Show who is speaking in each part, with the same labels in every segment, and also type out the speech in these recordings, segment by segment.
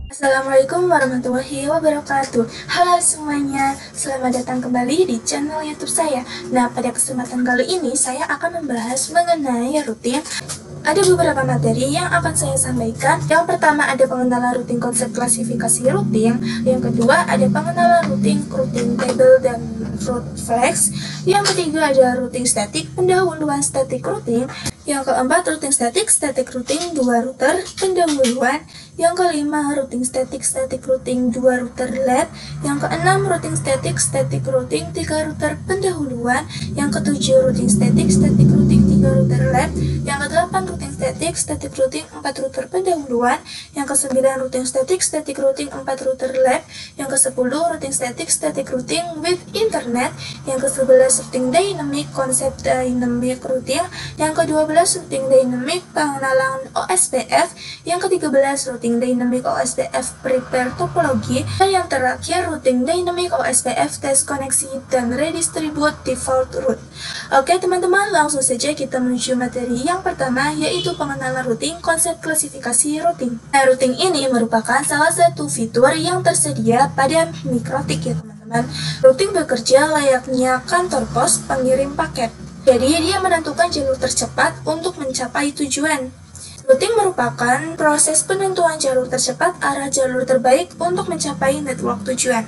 Speaker 1: Assalamualaikum warahmatullahi wabarakatuh. Halo semuanya, selamat datang kembali di channel YouTube saya. Nah, pada kesempatan kali ini saya akan membahas mengenai rutin. Ada beberapa materi yang akan saya sampaikan. Yang pertama ada pengenalan rutin konsep klasifikasi rutin. Yang kedua ada pengenalan rutin table dan root flex. Yang ketiga ada rutin statik, pendahuluan statik rutin. Yang keempat rutin statik rutin 2 router, pendahuluan. Yang kelima rutin statik rutin 2 router lab. Yang keenam rutin statik rutin 3 router, pendahuluan. Yang ketujuh rutin statik rutin 3 router lab. Yang kedelapan rutin statik rutin 4 router, pendahuluan. Yang kesembilan rutin statik rutin 4 router lab. Yang kesepuluh rutin statik rutin with internet. Yang ke-11 rutin dynamic konsep dynamic rutin. Yang ke-12 rutin dynamic pengenalan OSPF. Yang ke-13 rutin dynamic OSPF prepare topologi. Dan yang terakhir rutin dynamic OSPF test koneksi dan redistribute default route. Oke teman-teman, langsung saja kita menuju materi yang pertama, yaitu pengenalan rutin konsep klasifikasi rutin. Nah, rutin ini merupakan salah satu fitur yang tersedia pada Mikrotik ya teman-teman. Rutin bekerja layaknya kantor pos pengirim paket. Jadi dia menentukan jalur tercepat untuk mencapai tujuan. Routing merupakan proses penentuan jalur tercepat arah jalur terbaik untuk mencapai network tujuan,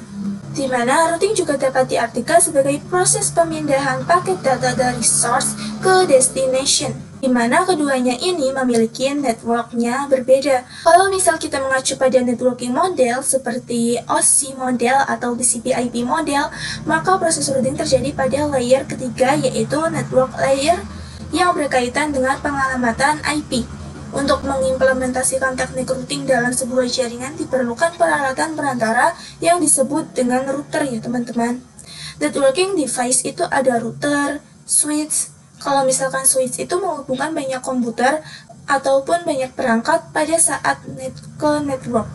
Speaker 1: di mana routing juga dapat diartikan sebagai proses pemindahan paket data dari source ke destination, di mana keduanya ini memiliki networknya berbeda. Kalau misal kita mengacu pada networking model seperti OSI model atau TCP/IP model, maka proses routing terjadi pada layer ketiga, yaitu network layer yang berkaitan dengan pengalamatan IP. Untuk mengimplementasikan teknik routing dalam sebuah jaringan diperlukan peralatan perantara yang disebut dengan router ya teman-teman. Networking device itu ada router, switch. Kalau misalkan switch itu menghubungkan banyak komputer ataupun banyak perangkat pada saat ke network.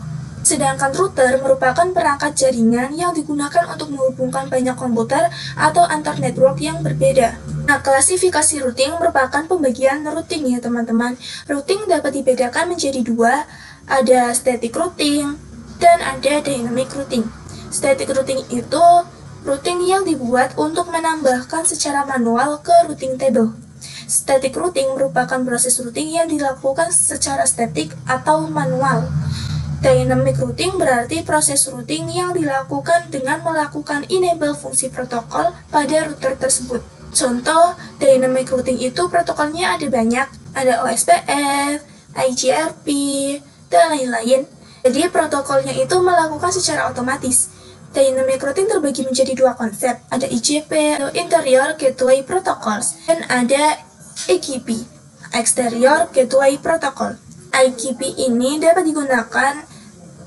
Speaker 1: Sedangkan router merupakan perangkat jaringan yang digunakan untuk menghubungkan banyak komputer atau antar network yang berbeda. Nah, klasifikasi routing merupakan pembagian routing ya teman-teman. Routing dapat dibedakan menjadi dua, ada static routing dan ada dynamic routing. Static routing itu routing yang dibuat untuk menambahkan secara manual ke routing table. Static routing merupakan proses routing yang dilakukan secara statik atau manual. Dynamic routing berarti proses routing yang dilakukan dengan melakukan enable fungsi protokol pada router tersebut. Contoh, dynamic routing itu protokolnya ada banyak, ada OSPF, IGRP, dan lain-lain. Jadi protokolnya itu melakukan secara otomatis. Dynamic routing terbagi menjadi dua konsep, ada IGP atau Interior Gateway Protocols, dan ada EGP, Exterior Gateway Protocol. IGP ini dapat digunakan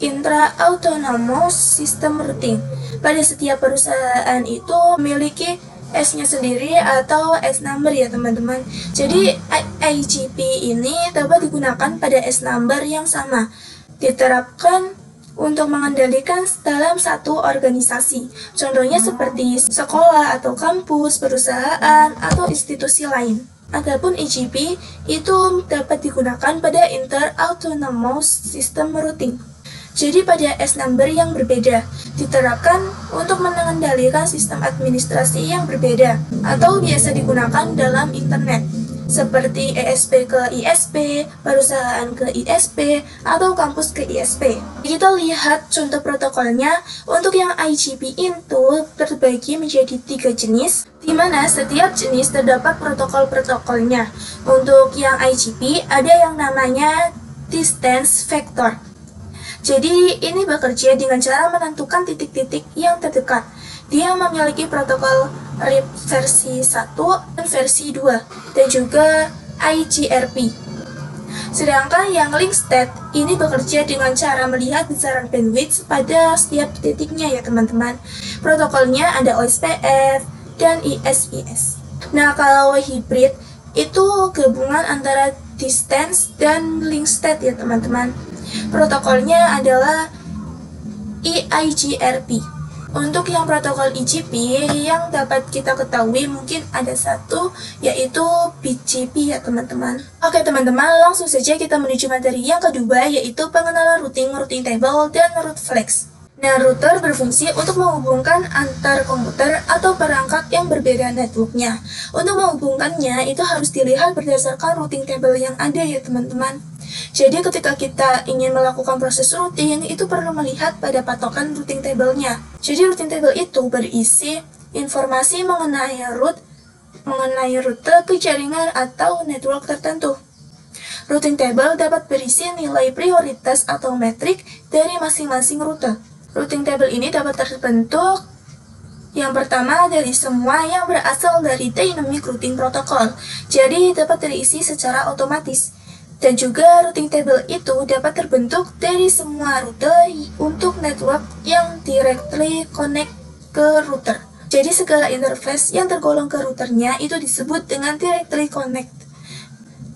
Speaker 1: intra-autonomous system routing. Pada setiap perusahaan itu memiliki S-nya sendiri atau S-number ya teman-teman. Jadi IGP ini dapat digunakan pada S-number yang sama. Diterapkan untuk mengendalikan dalam satu organisasi. Contohnya seperti sekolah atau kampus, perusahaan, atau institusi lain. Adapun EGP itu dapat digunakan pada inter-autonomous system routing. Jadi pada S-number yang berbeda, diterapkan untuk mengendalikan sistem administrasi yang berbeda, atau biasa digunakan dalam internet, seperti ESP ke ISP, perusahaan ke ISP, atau kampus ke ISP. Kita lihat contoh protokolnya. Untuk yang IGP itu terbagi menjadi 3 jenis, di mana setiap jenis terdapat protokol-protokolnya. Untuk yang IGP ada yang namanya distance vector. Jadi ini bekerja dengan cara menentukan titik-titik yang terdekat. Dia memiliki protokol RIP versi 1 dan versi 2 dan juga IGRP. Sedangkan yang link state ini bekerja dengan cara melihat besaran bandwidth pada setiap titiknya ya teman-teman. Protokolnya ada OSPF dan ISIS. Nah, kalau hybrid itu gabungan antara distance dan link state ya teman-teman. Protokolnya adalah EIGRP. Untuk yang protokol IGP yang dapat kita ketahui mungkin ada satu, yaitu BGP ya teman-teman. Oke teman-teman, langsung saja kita menuju materi yang kedua, yaitu pengenalan routing table, dan route flex. Nah, router berfungsi untuk menghubungkan antar komputer atau perangkat yang berbeda networknya. Untuk menghubungkannya, itu harus dilihat berdasarkan routing table yang ada ya teman-teman. Jadi ketika kita ingin melakukan proses routing, itu perlu melihat pada patokan routing table-nya. Jadi routing table itu berisi informasi mengenai rute ke jaringan atau network tertentu. Routing table dapat berisi nilai prioritas atau metrik dari masing-masing rute. Routing table ini dapat terbentuk yang pertama dari semua yang berasal dari Dynamic Routing Protocol. Jadi dapat terisi secara otomatis. Dan juga routing table itu dapat terbentuk dari semua rute untuk network yang directly connect ke router. Jadi segala interface yang tergolong ke routernya itu disebut dengan directly connect.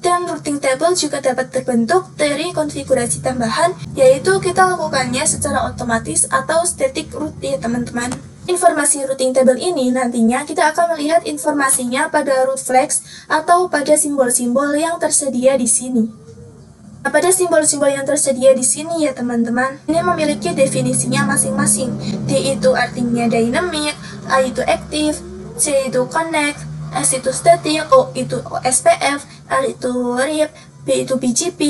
Speaker 1: Dan routing table juga dapat terbentuk dari konfigurasi tambahan, yaitu kita lakukannya secara otomatis atau static route ya teman-teman. Informasi routing table ini nantinya kita akan melihat informasinya pada route flex atau pada simbol-simbol yang tersedia di sini. Nah, pada simbol-simbol yang tersedia di sini ya teman-teman, ini memiliki definisinya masing-masing. D itu artinya dynamic, A itu active, C itu connect, S itu static, O itu OSPF, R itu RIP, B itu BGP,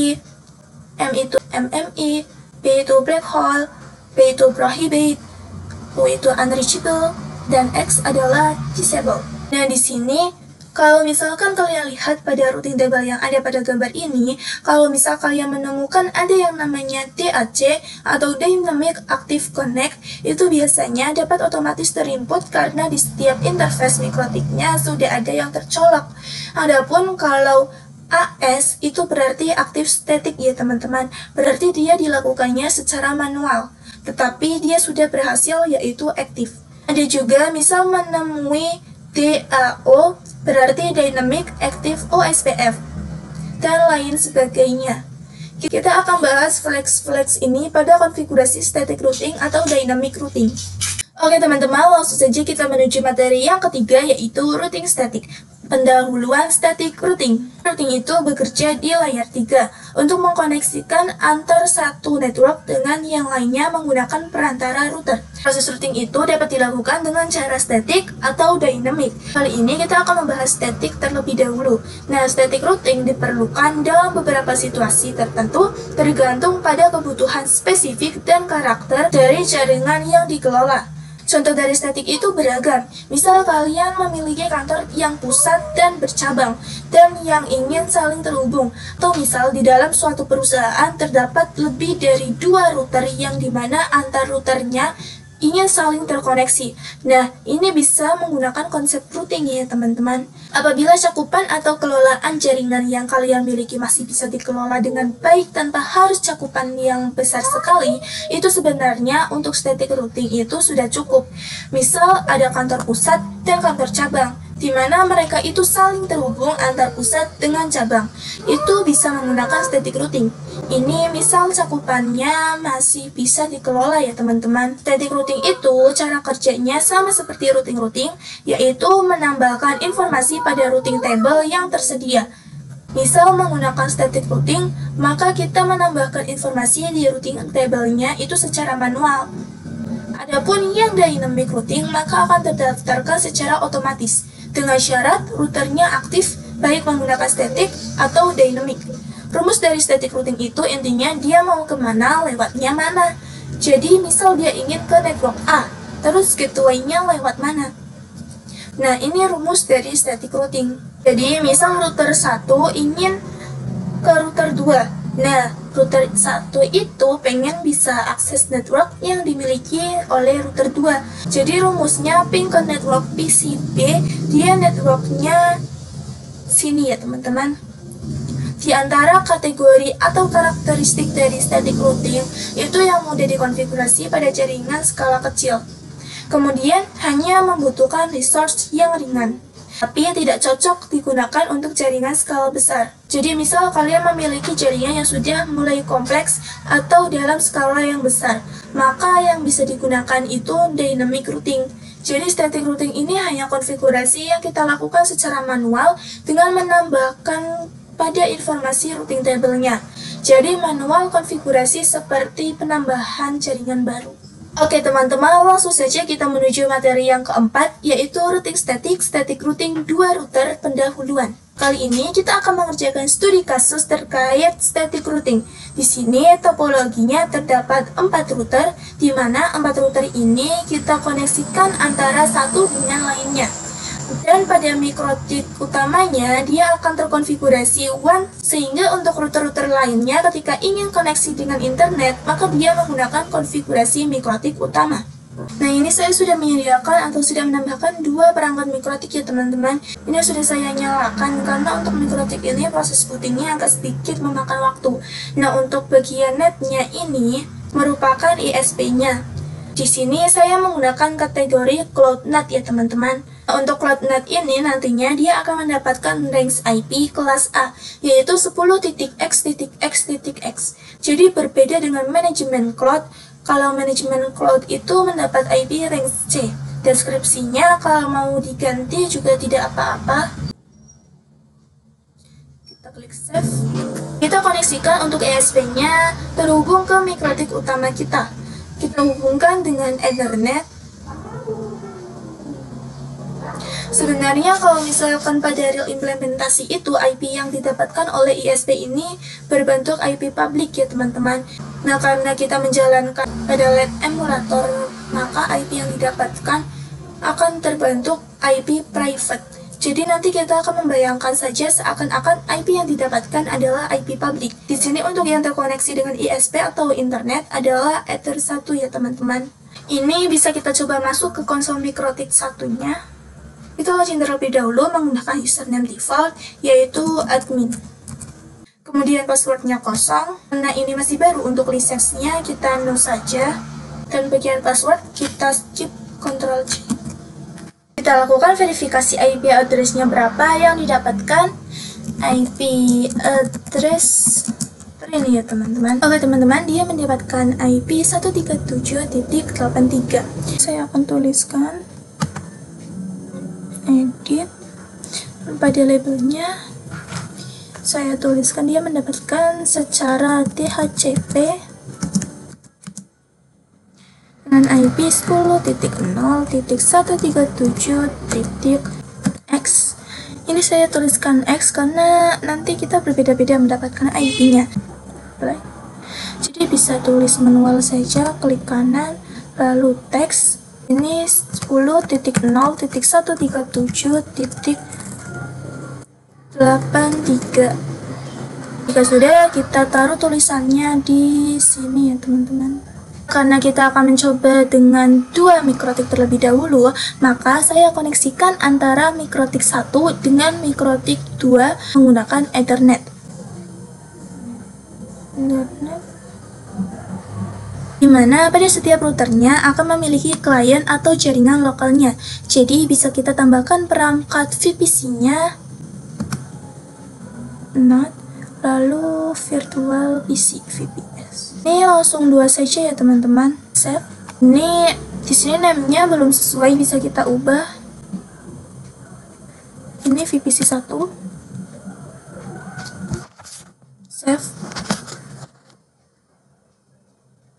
Speaker 1: M itu MMI, B itu black hole, P itu prohibit, U itu unreachable, dan X adalah disable. Nah, di sini, kalau misalkan kalian lihat pada routing table yang ada pada gambar ini, kalau misal kalian menemukan ada yang namanya DAC atau Dynamic Active Connect, itu biasanya dapat otomatis terinput karena di setiap interface mikrotiknya sudah ada yang tercolok. Adapun kalau AS itu berarti active static ya teman-teman, berarti dia dilakukannya secara manual, tetapi dia sudah berhasil yaitu aktif. Ada juga misal menemui DAO berarti Dynamic Active OSPF dan lain sebagainya. Kita akan bahas flex ini pada konfigurasi static routing atau dynamic routing. Oke teman-teman, langsung saja kita menuju materi yang ketiga, yaitu routing static. Pendahuluan static routing. Routing itu bekerja di layer 3 untuk mengkoneksikan antar satu network dengan yang lainnya menggunakan perantara router. Proses routing itu dapat dilakukan dengan cara static atau dynamic. Kali ini kita akan membahas static terlebih dahulu. Nah, static routing diperlukan dalam beberapa situasi tertentu tergantung pada kebutuhan spesifik dan karakter dari jaringan yang dikelola. Contoh dari static itu beragam. Misal kalian memiliki kantor yang pusat dan bercabang, dan yang ingin saling terhubung. Atau misal di dalam suatu perusahaan terdapat lebih dari 2 router yang dimana antar routernya ingin saling terkoneksi. Nah, ini bisa menggunakan konsep routing ya teman-teman. Apabila cakupan atau kelolaan jaringan yang kalian miliki masih bisa dikelola dengan baik tanpa harus cakupan yang besar sekali, itu sebenarnya untuk static routing itu sudah cukup. Misal ada kantor pusat dan kantor cabang, di mana mereka itu saling terhubung antar pusat dengan cabang. Itu bisa menggunakan static routing. Ini misal cakupannya masih bisa dikelola ya teman-teman. Static routing itu cara kerjanya sama seperti routing, yaitu menambahkan informasi pada routing table yang tersedia. Misal menggunakan static routing, maka kita menambahkan informasi di routing table-nya itu secara manual. Adapun yang dynamic routing maka akan terdaftarkan secara otomatis dengan syarat routernya aktif baik menggunakan static atau dynamic. Rumus dari static routing itu intinya dia mau kemana, lewatnya mana. Jadi misal dia ingin ke network A, terus gateway-nya lewat mana. Nah, ini rumus dari static routing. Jadi misal router 1 ingin ke router 2. Nah, router 1 itu pengen bisa akses network yang dimiliki oleh router 2. Jadi rumusnya ping ke network PCB, dia networknya sini ya teman-teman. Di antara kategori atau karakteristik dari static routing itu yang mudah dikonfigurasi pada jaringan skala kecil. Kemudian hanya membutuhkan resource yang ringan, tapi tidak cocok digunakan untuk jaringan skala besar. Jadi misal kalian memiliki jaringan yang sudah mulai kompleks atau dalam skala yang besar, maka yang bisa digunakan itu dynamic routing. Jadi static routing ini hanya konfigurasi yang kita lakukan secara manual dengan menambahkan pada informasi routing table-nya. Jadi manual konfigurasi seperti penambahan jaringan baru. Oke teman-teman, langsung saja kita menuju materi yang keempat, yaitu routing static routing 2 router pendahuluan. Kali ini kita akan mengerjakan studi kasus terkait static routing. Di sini topologinya terdapat 4 router, di mana 4 router ini kita koneksikan antara satu dengan lainnya. Dan pada mikrotik utamanya, dia akan terkonfigurasi WAN, sehingga untuk router-router lainnya ketika ingin koneksi dengan internet, maka dia menggunakan konfigurasi mikrotik utama. Nah, ini saya sudah menyediakan atau sudah menambahkan 2 perangkat mikrotik ya teman-teman. Ini sudah saya nyalakan karena untuk mikrotik ini proses bootingnya agak sedikit memakan waktu. Nah, untuk bagian netnya ini merupakan ISP-nya. Di sini saya menggunakan kategori CloudNet ya teman-teman. Untuk CloudNet ini nantinya dia akan mendapatkan range IP kelas A, yaitu 10.x.x.x. Jadi berbeda dengan manajemen cloud. Kalau manajemen cloud itu mendapat IP range C. Deskripsinya kalau mau diganti juga tidak apa-apa. Kita klik save. Kita koneksikan untuk ISP-nya terhubung ke mikrotik utama kita. Kita hubungkan dengan Ethernet. Sebenarnya kalau misalkan pada real implementasi itu IP yang didapatkan oleh ISP ini berbentuk IP public ya teman-teman. Nah karena kita menjalankan pada LED emulator, maka IP yang didapatkan akan terbentuk IP private. Jadi nanti kita akan membayangkan saja seakan-akan IP yang didapatkan adalah IP public. Di sini untuk yang terkoneksi dengan ISP atau internet adalah Ether 1 ya teman-teman. Ini bisa kita coba masuk ke konsol mikrotik satunya. Kita login terlebih dahulu menggunakan username default, yaitu admin. Kemudian passwordnya kosong. Nah ini masih baru, untuk lisensinya kita no saja. Dan bagian password kita skip Ctrl C. Kita lakukan verifikasi IP address-nya berapa yang didapatkan. IP address ini ya teman-teman. Oke teman-teman, dia mendapatkan IP 137.83. Saya akan tuliskan edit. Pada labelnya saya tuliskan dia mendapatkan secara DHCP dengan IP 10.0.137.x. Ini saya tuliskan X karena nanti kita berbeda-beda mendapatkan IP-nya. Jadi bisa tulis manual saja, klik kanan, lalu teks. Ini 10.0.137.83. Jika sudah, kita taruh tulisannya di sini ya teman-teman. Karena kita akan mencoba dengan 2 mikrotik terlebih dahulu, maka saya koneksikan antara mikrotik 1 dengan mikrotik 2 menggunakan Ethernet. Dimana pada setiap routernya akan memiliki klien atau jaringan lokalnya. Jadi bisa kita tambahkan perangkat VPC-nya, NOT, lalu virtual PC VPS. Ini langsung 2 saja ya teman-teman. Save. Ini di sini name-nya belum sesuai, bisa kita ubah. Ini VPC 1. Save.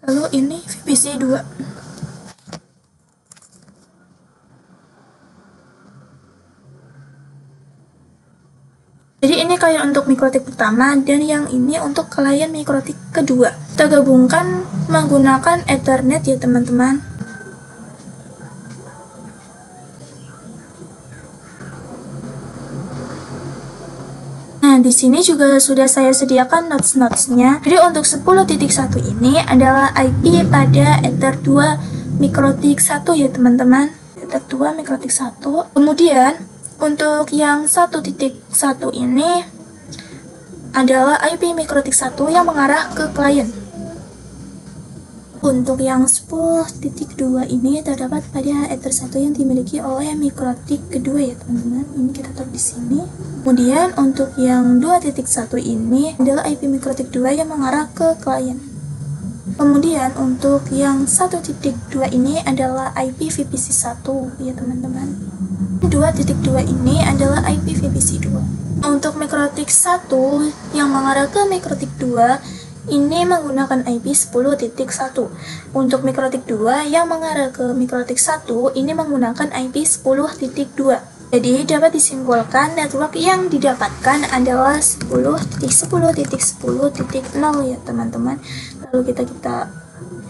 Speaker 1: Lalu ini VPC 2. Jadi ini kayak untuk mikrotik pertama dan yang ini untuk klien mikrotik kedua. Kita gabungkan menggunakan Ethernet ya teman-teman. Nah, di sini juga sudah saya sediakan notes-notesnya. Jadi untuk 10.1 ini adalah IP pada Ether 2 mikrotik 1 ya teman-teman. Ether 2 mikrotik 1. Kemudian untuk yang 1.1 ini adalah IP mikrotik 1 yang mengarah ke klien. Untuk yang 10.2 ini terdapat pada ether 1 yang dimiliki oleh mikrotik kedua ya teman-teman. Ini kita taruh di sini. Kemudian untuk yang 2.1 ini adalah IP mikrotik 2 yang mengarah ke klien. Kemudian untuk yang 1.2 ini adalah IP VPC 1 ya teman-teman. 2.2 ini adalah IP VPC 2. Untuk mikrotik 1 yang mengarah ke mikrotik 2 ini menggunakan IP 10.1. Untuk mikrotik 2 yang mengarah ke mikrotik 1 ini menggunakan IP 10.2. Jadi dapat disimpulkan network yang didapatkan adalah 10.10.10.0 ya teman-teman. Lalu kita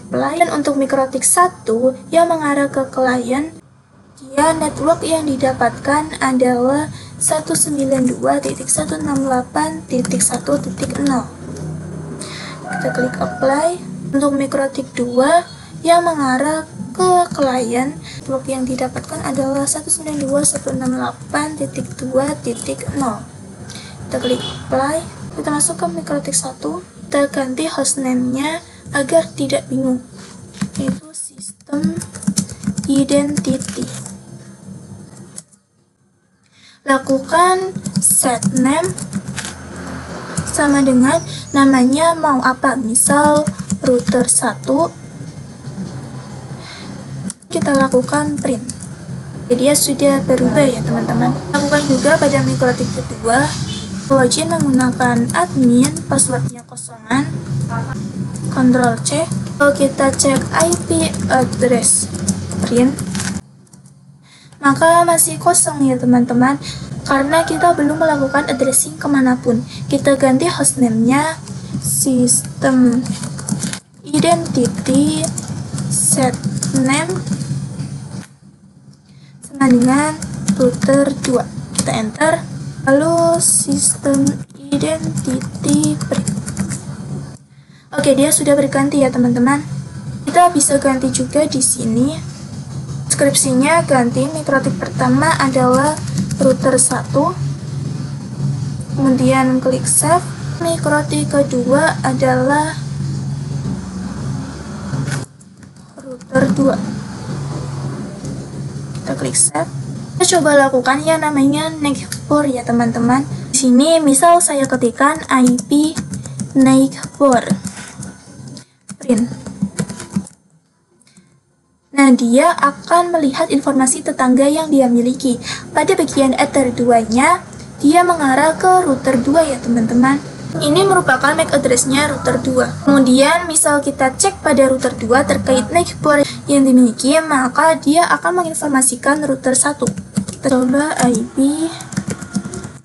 Speaker 1: apply. Dan untuk mikrotik 1 yang mengarah ke klien, dia network yang didapatkan adalah 192.168.1.0. Kita klik apply. Untuk mikrotik 2 yang mengarah ke klien, network yang didapatkan adalah 192.168.2.0. Kita klik apply. Kita masuk ke mikrotik 1. Kita ganti hostname-nya agar tidak bingung, yaitu sistem identity. Lakukan set name sama dengan namanya mau apa, misal router 1. Kita lakukan print. Jadi dia sudah berubah ya teman-teman. Lakukan juga pada mikrotik kedua. Login menggunakan admin, passwordnya kosongan. Ctrl C. Kalau kita cek IP address print, maka masih kosong ya teman-teman, karena kita belum melakukan addressing kemanapun. Kita ganti hostname-nya sistem identity set name sama dengan router 2. Kita enter. Lalu sistem identity print. Oke, dia sudah berganti ya teman-teman. Kita bisa ganti juga di sini. Deskripsinya ganti. Mikrotik pertama adalah router 1, kemudian klik save. Mikrotik kedua adalah router 2. Kita klik save. Kita coba lakukan yang namanya neighbor ya teman-teman. Di sini misal saya ketikkan IP neighbor print. Nah, dia akan melihat informasi tetangga yang dia miliki. Pada bagian ether 2-nya, dia mengarah ke router 2 ya teman-teman. Ini merupakan MAC address-nya router 2. Kemudian, misal kita cek pada router 2 terkait neighbor yang dimiliki, maka dia akan menginformasikan router 1. Kita coba IP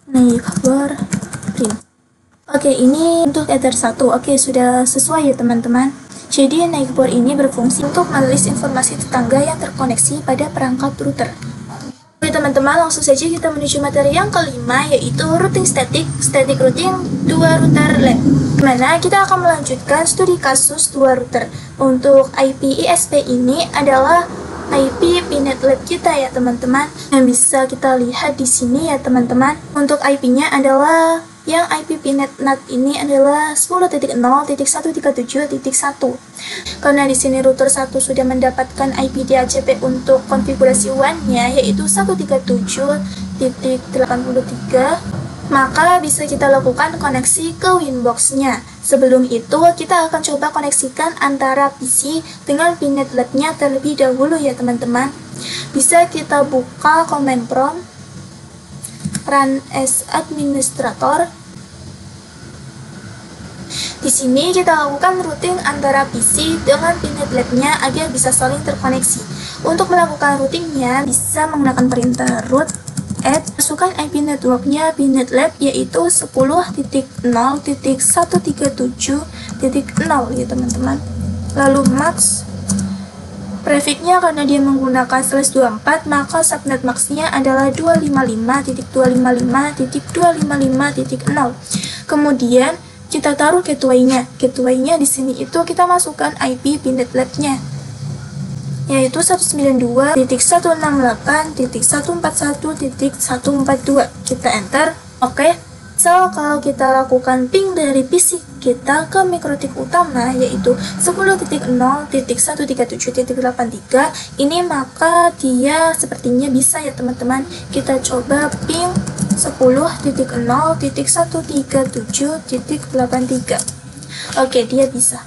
Speaker 1: neighbor print. Oke, ini untuk ether 1. Oke, sudah sesuai ya teman-teman. Jadi neighbor ini berfungsi untuk menulis informasi tetangga yang terkoneksi pada perangkat router. Oke teman-teman, langsung saja kita menuju materi yang kelima, yaitu routing static routing 2 router LAN. Dimana kita akan melanjutkan studi kasus 2 router. Untuk IP ISP ini adalah IP Pinet Lab kita ya teman-teman. Yang bisa kita lihat di sini ya teman-teman. Untuk IP-nya adalah yang IP Pinet NAT ini adalah 10.0.137.1. Karena di sini router 1 sudah mendapatkan IP DHCP untuk konfigurasi WAN-nya yaitu 137.83, maka bisa kita lakukan koneksi ke Winbox-nya. Sebelum itu, kita akan coba koneksikan antara PC dengan Pinet Lab-nya terlebih dahulu ya teman-teman. Bisa kita buka command prompt, run as administrator. Di sini kita lakukan routing antara PC dengan Pinet Lab-nya agar bisa saling terkoneksi. Untuk melakukan routingnya bisa menggunakan perintah root add, masukkan IP networknya Pinet Lab yaitu 10.0.137.0 ya teman-teman. Lalu max prefixnya karena dia menggunakan /24, maka subnet maxnya adalah 255.255.255.0. Kemudian kita taruh gateway-nya. Gateway-nya di sini itu kita masukkan IP Pinet Lab-nya yaitu 192.168.141.142. Kita enter. Oke. So, kalau kita lakukan ping dari PC kita ke mikrotik utama yaitu 10.0.137.83, ini maka dia sepertinya bisa ya teman-teman. Kita coba ping 10.0.137.83. Oke, dia bisa.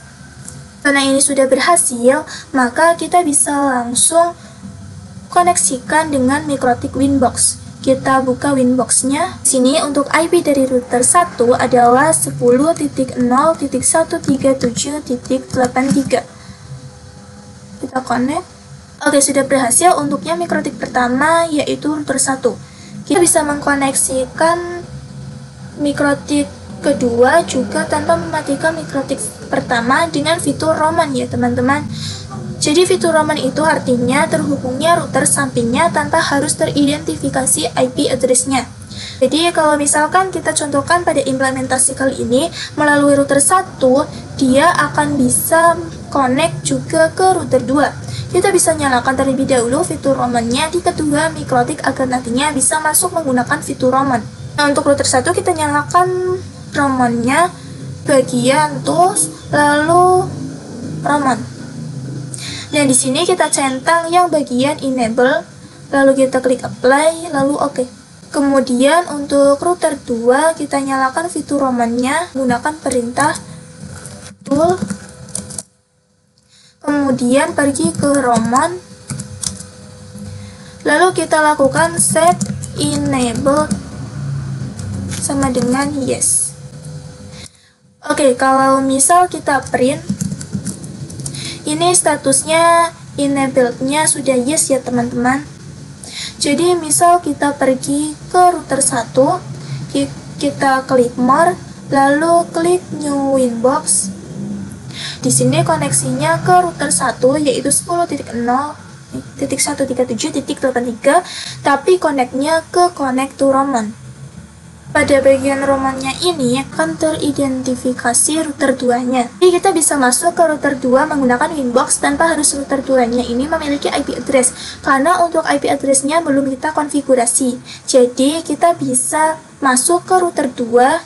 Speaker 1: Karena ini sudah berhasil, maka kita bisa langsung koneksikan dengan mikrotik Winbox. Kita buka Winbox-nya. Sini untuk IP dari router 1 adalah 10.0.137.83. Kita connect. Oke, sudah berhasil untuk yang mikrotik pertama yaitu router 1. Kita bisa mengkoneksikan mikrotik kedua juga tanpa mematikan mikrotik pertama dengan fitur Roman ya teman-teman. Jadi fitur Roman itu artinya terhubungnya router sampingnya tanpa harus teridentifikasi IP address-nya. Jadi kalau misalkan kita contohkan pada implementasi kali ini melalui router 1, dia akan bisa connect juga ke router 2. Kita bisa nyalakan terlebih dahulu fitur Roman-nya di kedua mikrotik agar nantinya bisa masuk menggunakan fitur Roman. Nah, untuk router 1 kita nyalakan Roman-nya, bagian tools, lalu Roman. Nah, di sini kita centang yang bagian enable, lalu kita klik apply, lalu oke. Kemudian untuk router 2 kita nyalakan fitur Roman-nya menggunakan perintah tool. Kemudian pergi ke Roman. Lalu kita lakukan set enable sama dengan yes. Oke, kalau misal kita print, ini statusnya enabled-nya sudah yes ya teman-teman. Jadi misal kita pergi ke router 1, kita klik more, lalu klik new Winbox. Di sini koneksinya ke router 1 yaitu 10.0.137.83, tapi connect-nya ke connect to Roman. Pada bagian Roman-nya ini akan teridentifikasi router 2-nya. Jadi kita bisa masuk ke router 2 menggunakan Winbox tanpa harus router 2-nya ini memiliki IP address. Karena untuk IP address-nya belum kita konfigurasi. Jadi kita bisa masuk ke router 2,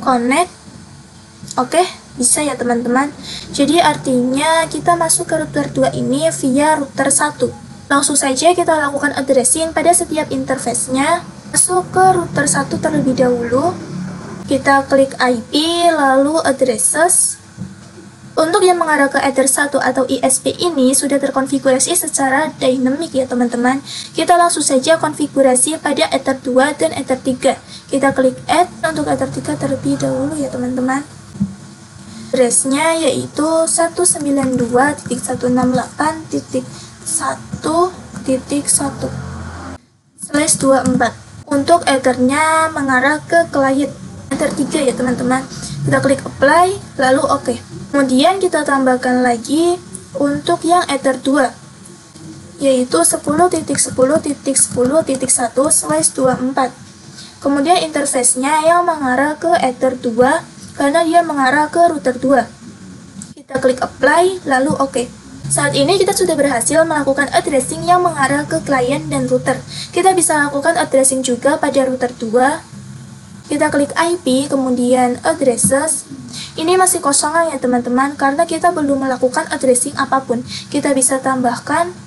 Speaker 1: connect. Oke, bisa ya teman-teman. Jadi artinya kita masuk ke router 2 ini via router 1. Langsung saja kita lakukan addressing pada setiap interface-nya. Masuk ke router 1 terlebih dahulu. Kita klik IP, lalu addresses. Untuk yang mengarah ke Ether 1 atau ISP ini sudah terkonfigurasi secara dynamic ya teman-teman. Kita langsung saja konfigurasi pada Ether 2 dan Ether 3. Kita klik add untuk Ether 3 terlebih dahulu ya teman-teman. Address-nya yaitu 192.168.1/24. Untuk Ethernya mengarah ke client Ether 3 ya teman-teman. Kita klik apply, lalu oke. Kemudian kita tambahkan lagi untuk yang Ether 2 yaitu 10.10.10.1/24. Kemudian interface-nya yang mengarah ke Ether 2 karena dia mengarah ke router 2. Kita klik apply, lalu oke. Saat ini kita sudah berhasil melakukan addressing yang mengarah ke klien dan router. Kita bisa lakukan addressing juga pada router 2. Kita klik IP, kemudian addresses. Ini masih kosongan ya teman-teman, karena kita belum melakukan addressing apapun. Kita bisa tambahkan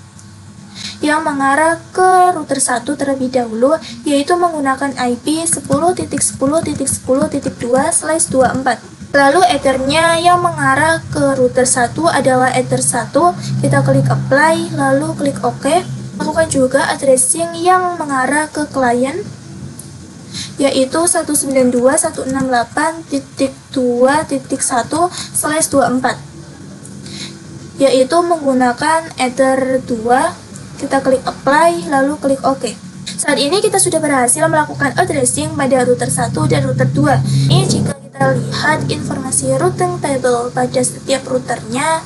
Speaker 1: yang mengarah ke router 1 terlebih dahulu, yaitu menggunakan IP 10.10.10.2/24. Lalu Ethernya yang mengarah ke router 1 adalah Ether 1. Kita klik apply, lalu klik OK. Lakukan juga addressing yang mengarah ke klien, yaitu 192.168.2.1/24, yaitu menggunakan Ether 2. Kita klik apply, lalu klik OK. Saat ini kita sudah berhasil melakukan addressing pada router 1 dan router 2. Ini jika kita lihat informasi routing table pada setiap routernya.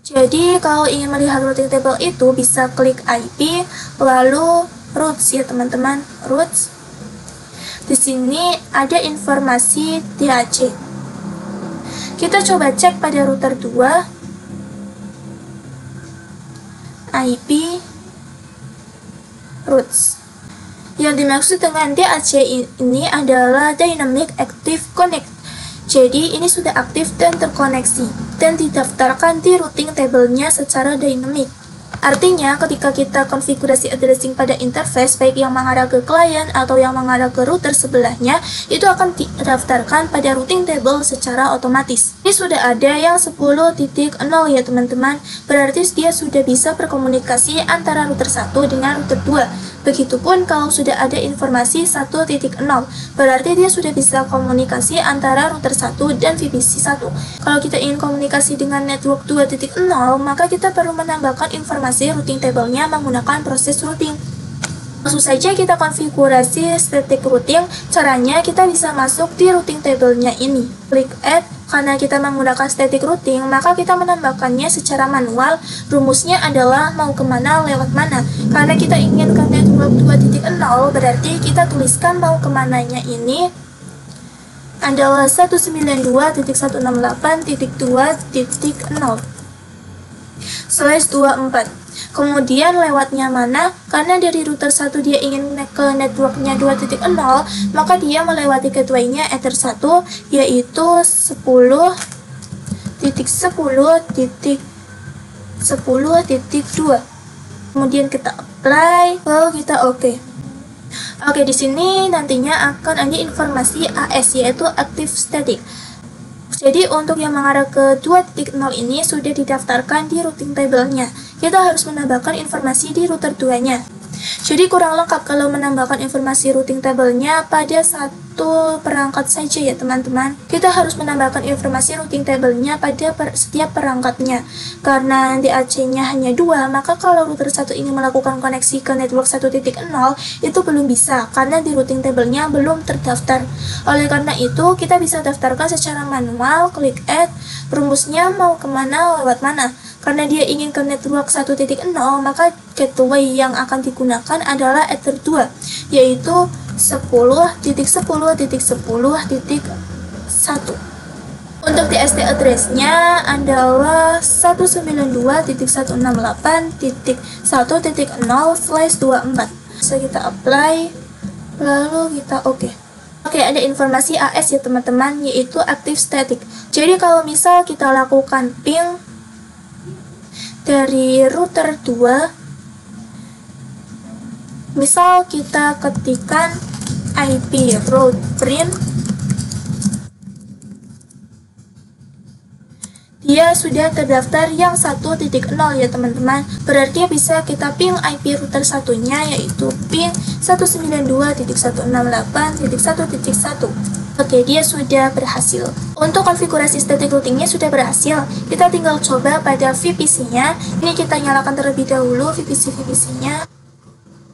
Speaker 1: Jadi kalau ingin melihat routing table itu bisa klik IP, lalu routes ya teman-teman, routes. Di sini ada informasi DHC. Kita coba cek pada router 2, IP, routes. Yang dimaksud dengan DAC ini adalah Dynamic Active Connect. Jadi ini sudah aktif dan terkoneksi dan didaftarkan di routing table-nya secara dynamic. Artinya, ketika kita konfigurasi addressing pada interface, baik yang mengarah ke klien atau yang mengarah ke router sebelahnya, itu akan didaftarkan pada routing table secara otomatis. Ini sudah ada yang 10.0 ya teman-teman, berarti dia sudah bisa berkomunikasi antara router 1 dengan router 2. Begitupun kalau sudah ada informasi 1.0, berarti dia sudah bisa komunikasi antara router 1 dan VPC 1. Kalau kita ingin komunikasi dengan network 2.0, maka kita perlu menambahkan informasi routing table-nya menggunakan proses routing. Langsung saja kita konfigurasi static routing. Caranya kita bisa masuk di routing table-nya ini. Klik add. Karena kita menggunakan static routing, maka kita menambahkannya secara manual. Rumusnya adalah mau kemana lewat mana. Karena kita ingin ke network 2.0, berarti kita tuliskan mau kemananya ini adalah 192.168.2.0/24. Kemudian lewatnya mana? Karena dari router 1 dia ingin ke networknya 2.0, maka dia melewati gateway-nya Ether 1, yaitu 10.10.10.2. Kemudian kita apply, lalu kita oke. Oke, di sini nantinya akan ada informasi AS, yaitu Active Static. Jadi untuk yang mengarah ke 2.0 ini sudah didaftarkan di routing table-nya. Kita harus menambahkan informasi di router 2-nya. Jadi kurang lengkap kalau menambahkan informasi routing table-nya pada satu perangkat saja ya teman-teman. Kita harus menambahkan informasi routing table-nya pada setiap perangkatnya. Karena DAC-nya hanya 2, maka kalau router 1 ini melakukan koneksi ke network 1.0, itu belum bisa karena di routing table-nya belum terdaftar. Oleh karena itu, kita bisa daftarkan secara manual, klik add, rumusnya mau kemana lewat mana. Karena dia ingin ke network 1.0, maka gateway yang akan digunakan adalah Ether 2, yaitu 10.10.10.1. Untuk TST address-nya adalah 192.168.1.0/24. Bisa kita apply, lalu kita oke. Oke, ada informasi AS ya teman-teman, yaitu Active Static. Jadi kalau misal kita lakukan ping dari router 2, misal kita ketikkan IP route print, dia sudah terdaftar yang 1.0 ya teman-teman. Berarti bisa kita ping IP router satunya, yaitu ping 192.168.1.1. Oke, dia sudah berhasil. Untuk konfigurasi static routingnya sudah berhasil. Kita tinggal coba pada VPC-nya. Ini kita nyalakan terlebih dahulu VPC-nya.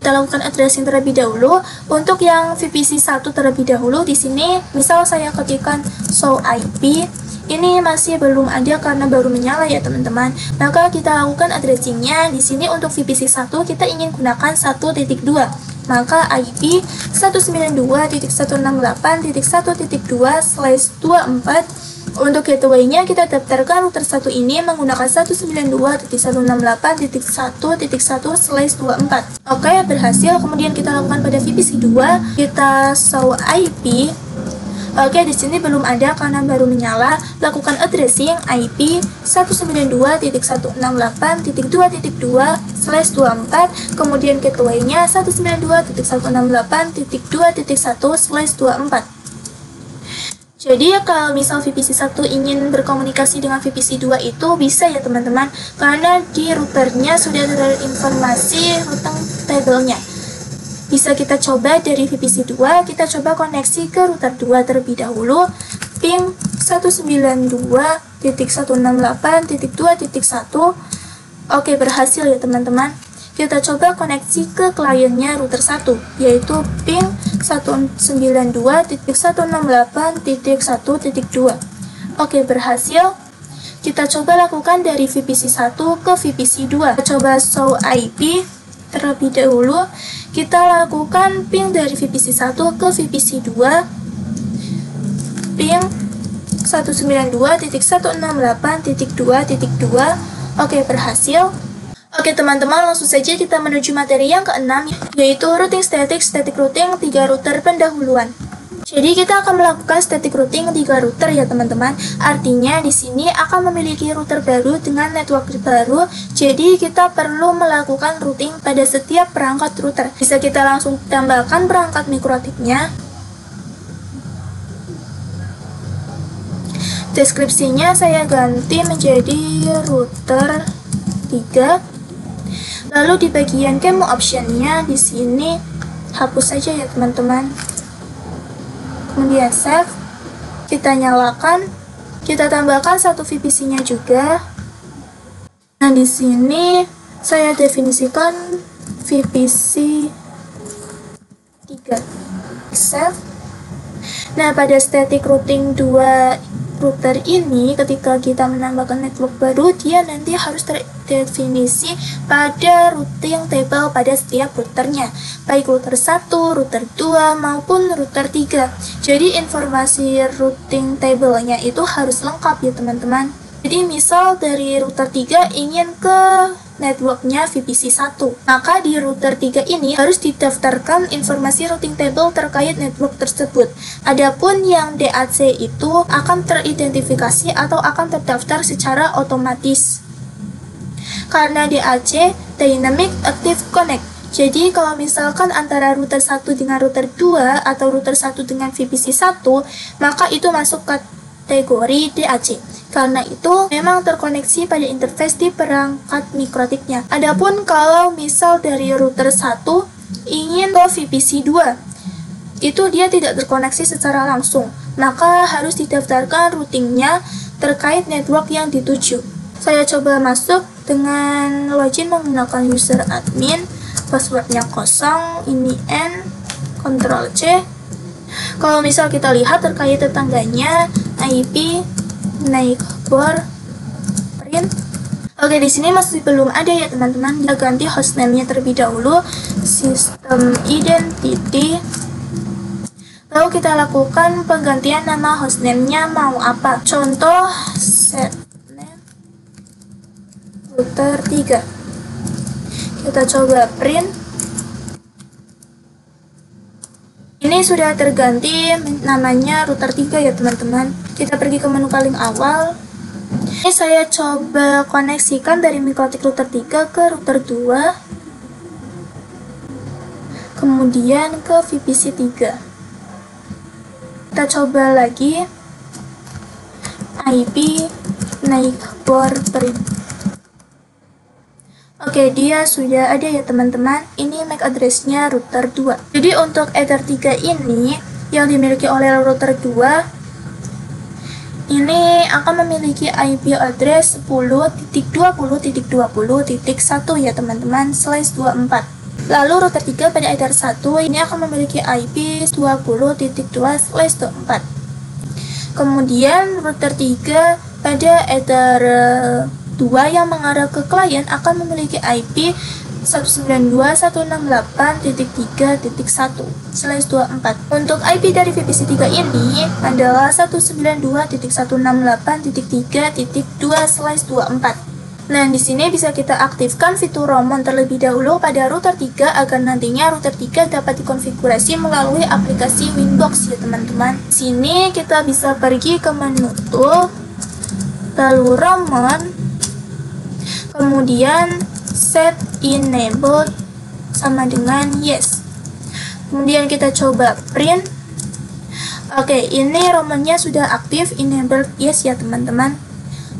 Speaker 1: Kita lakukan addressing terlebih dahulu. Untuk yang VPC 1 terlebih dahulu, di sini misal saya ketikkan show IP, ini masih belum ada karena baru menyala ya teman-teman. Maka kita lakukan addressing-nya. Di sini untuk VPC 1 kita ingin gunakan 1.2. Maka IP 192.168.1.2/24. Untuk gateway-nya kita daftarkan router 1 ini menggunakan 192.168.1.1/24. Oke, berhasil. Kemudian kita lakukan pada VPC 2, kita show IP. Oke, di sini belum ada karena baru menyala. Lakukan addressing IP 192.168.2.2/24. Kemudian gateway-nya 192.168.2.1/24. Jadi kalau misal VPC 1 ingin berkomunikasi dengan VPC 2 itu bisa ya teman-teman, karena di routernya sudah ada informasi routing table-nya. Bisa kita coba dari VPC 2, kita coba koneksi ke router 2 terlebih dahulu, ping 192.168.2.1. Oke, berhasil ya teman-teman. Kita coba koneksi ke kliennya router 1, yaitu ping 192.168.1.2. Oke, berhasil. Kita coba lakukan dari VPC 1 ke VPC 2. Kita coba show IP terlebih dahulu. Kita lakukan ping dari VPC 1 ke VPC 2, ping 192.168.2.2. Oke, berhasil. Oke teman-teman, langsung saja kita menuju materi yang keenam, yaitu routing static routing 3 router pendahuluan. Jadi kita akan melakukan static routing 3 router ya teman-teman. Artinya di sini akan memiliki router baru dengan network baru. Jadi kita perlu melakukan routing pada setiap perangkat router. Bisa kita langsung tambahkan perangkat mikrotiknya. Deskripsinya saya ganti menjadi router 3. Lalu di bagian kemo optionnya di sini hapus saja ya teman-teman. Kemudian save, kita nyalakan, kita tambahkan satu VPC-nya juga. Nah di sini saya definisikan VPC 3. Save. Nah pada static routing 2 router ini, ketika kita menambahkan network baru, dia nanti harus terdefinisi pada routing table pada setiap routernya, baik router 1, router 2, maupun router 3. Jadi informasi routing table-nya itu harus lengkap ya teman-teman. Jadi misal dari router 3 ingin ke networknya VPC 1, maka di router 3 ini harus didaftarkan informasi routing table terkait network tersebut. Adapun yang DAC itu akan teridentifikasi atau akan terdaftar secara otomatis. Karena DAC Dynamic Active Connect. Jadi kalau misalkan antara router 1 dengan router 2 atau router 1 dengan VPC 1, maka itu masuk kategori DAC. Karena itu memang terkoneksi pada interface di perangkat mikrotiknya. Adapun kalau misal dari router 1 ingin ke VPC 2, itu dia tidak terkoneksi secara langsung, maka harus didaftarkan routingnya terkait network yang dituju. Saya coba masuk dengan login menggunakan user admin, passwordnya kosong, ini N, Ctrl C. Kalau misal kita lihat terkait tetangganya, IP, naik bor, print. Oke, di sini masih belum ada ya teman-teman. Kita ganti hostname-nya terlebih dahulu, sistem identity. Lalu kita lakukan penggantian nama hostname-nya mau apa. Contoh set name router 3. Kita coba print. Ini sudah terganti namanya router 3 ya teman-teman. Kita pergi ke menu paling awal. Ini saya coba koneksikan dari mikrotik router 3 ke router 2. Kemudian ke VPC 3. Kita coba lagi. IP, naik bor, print. Oke, dia sudah ada ya teman-teman. Ini MAC address-nya router 2. Jadi untuk Ether 3 ini yang dimiliki oleh router 2 ini akan memiliki IP address 10.20.20.1 ya teman-teman, /24. Lalu router 3 pada Ether 1 ini akan memiliki IP 20.2/24. Kemudian router 3 pada Ether 2 yang mengarah ke klien akan memiliki IP 192.168.3.1/24. Untuk IP dari VPC 3 ini adalah 192.168.3.2/24. Nah, di sini bisa kita aktifkan fitur Roamon terlebih dahulu pada router 3 agar nantinya router 3 dapat dikonfigurasi melalui aplikasi Winbox ya teman-teman. Sini kita bisa pergi ke menu tool, lalu Roamon, kemudian set enabled sama dengan yes. Kemudian kita coba print. Oke, ini Roamon-nya sudah aktif, enabled yes ya teman-teman.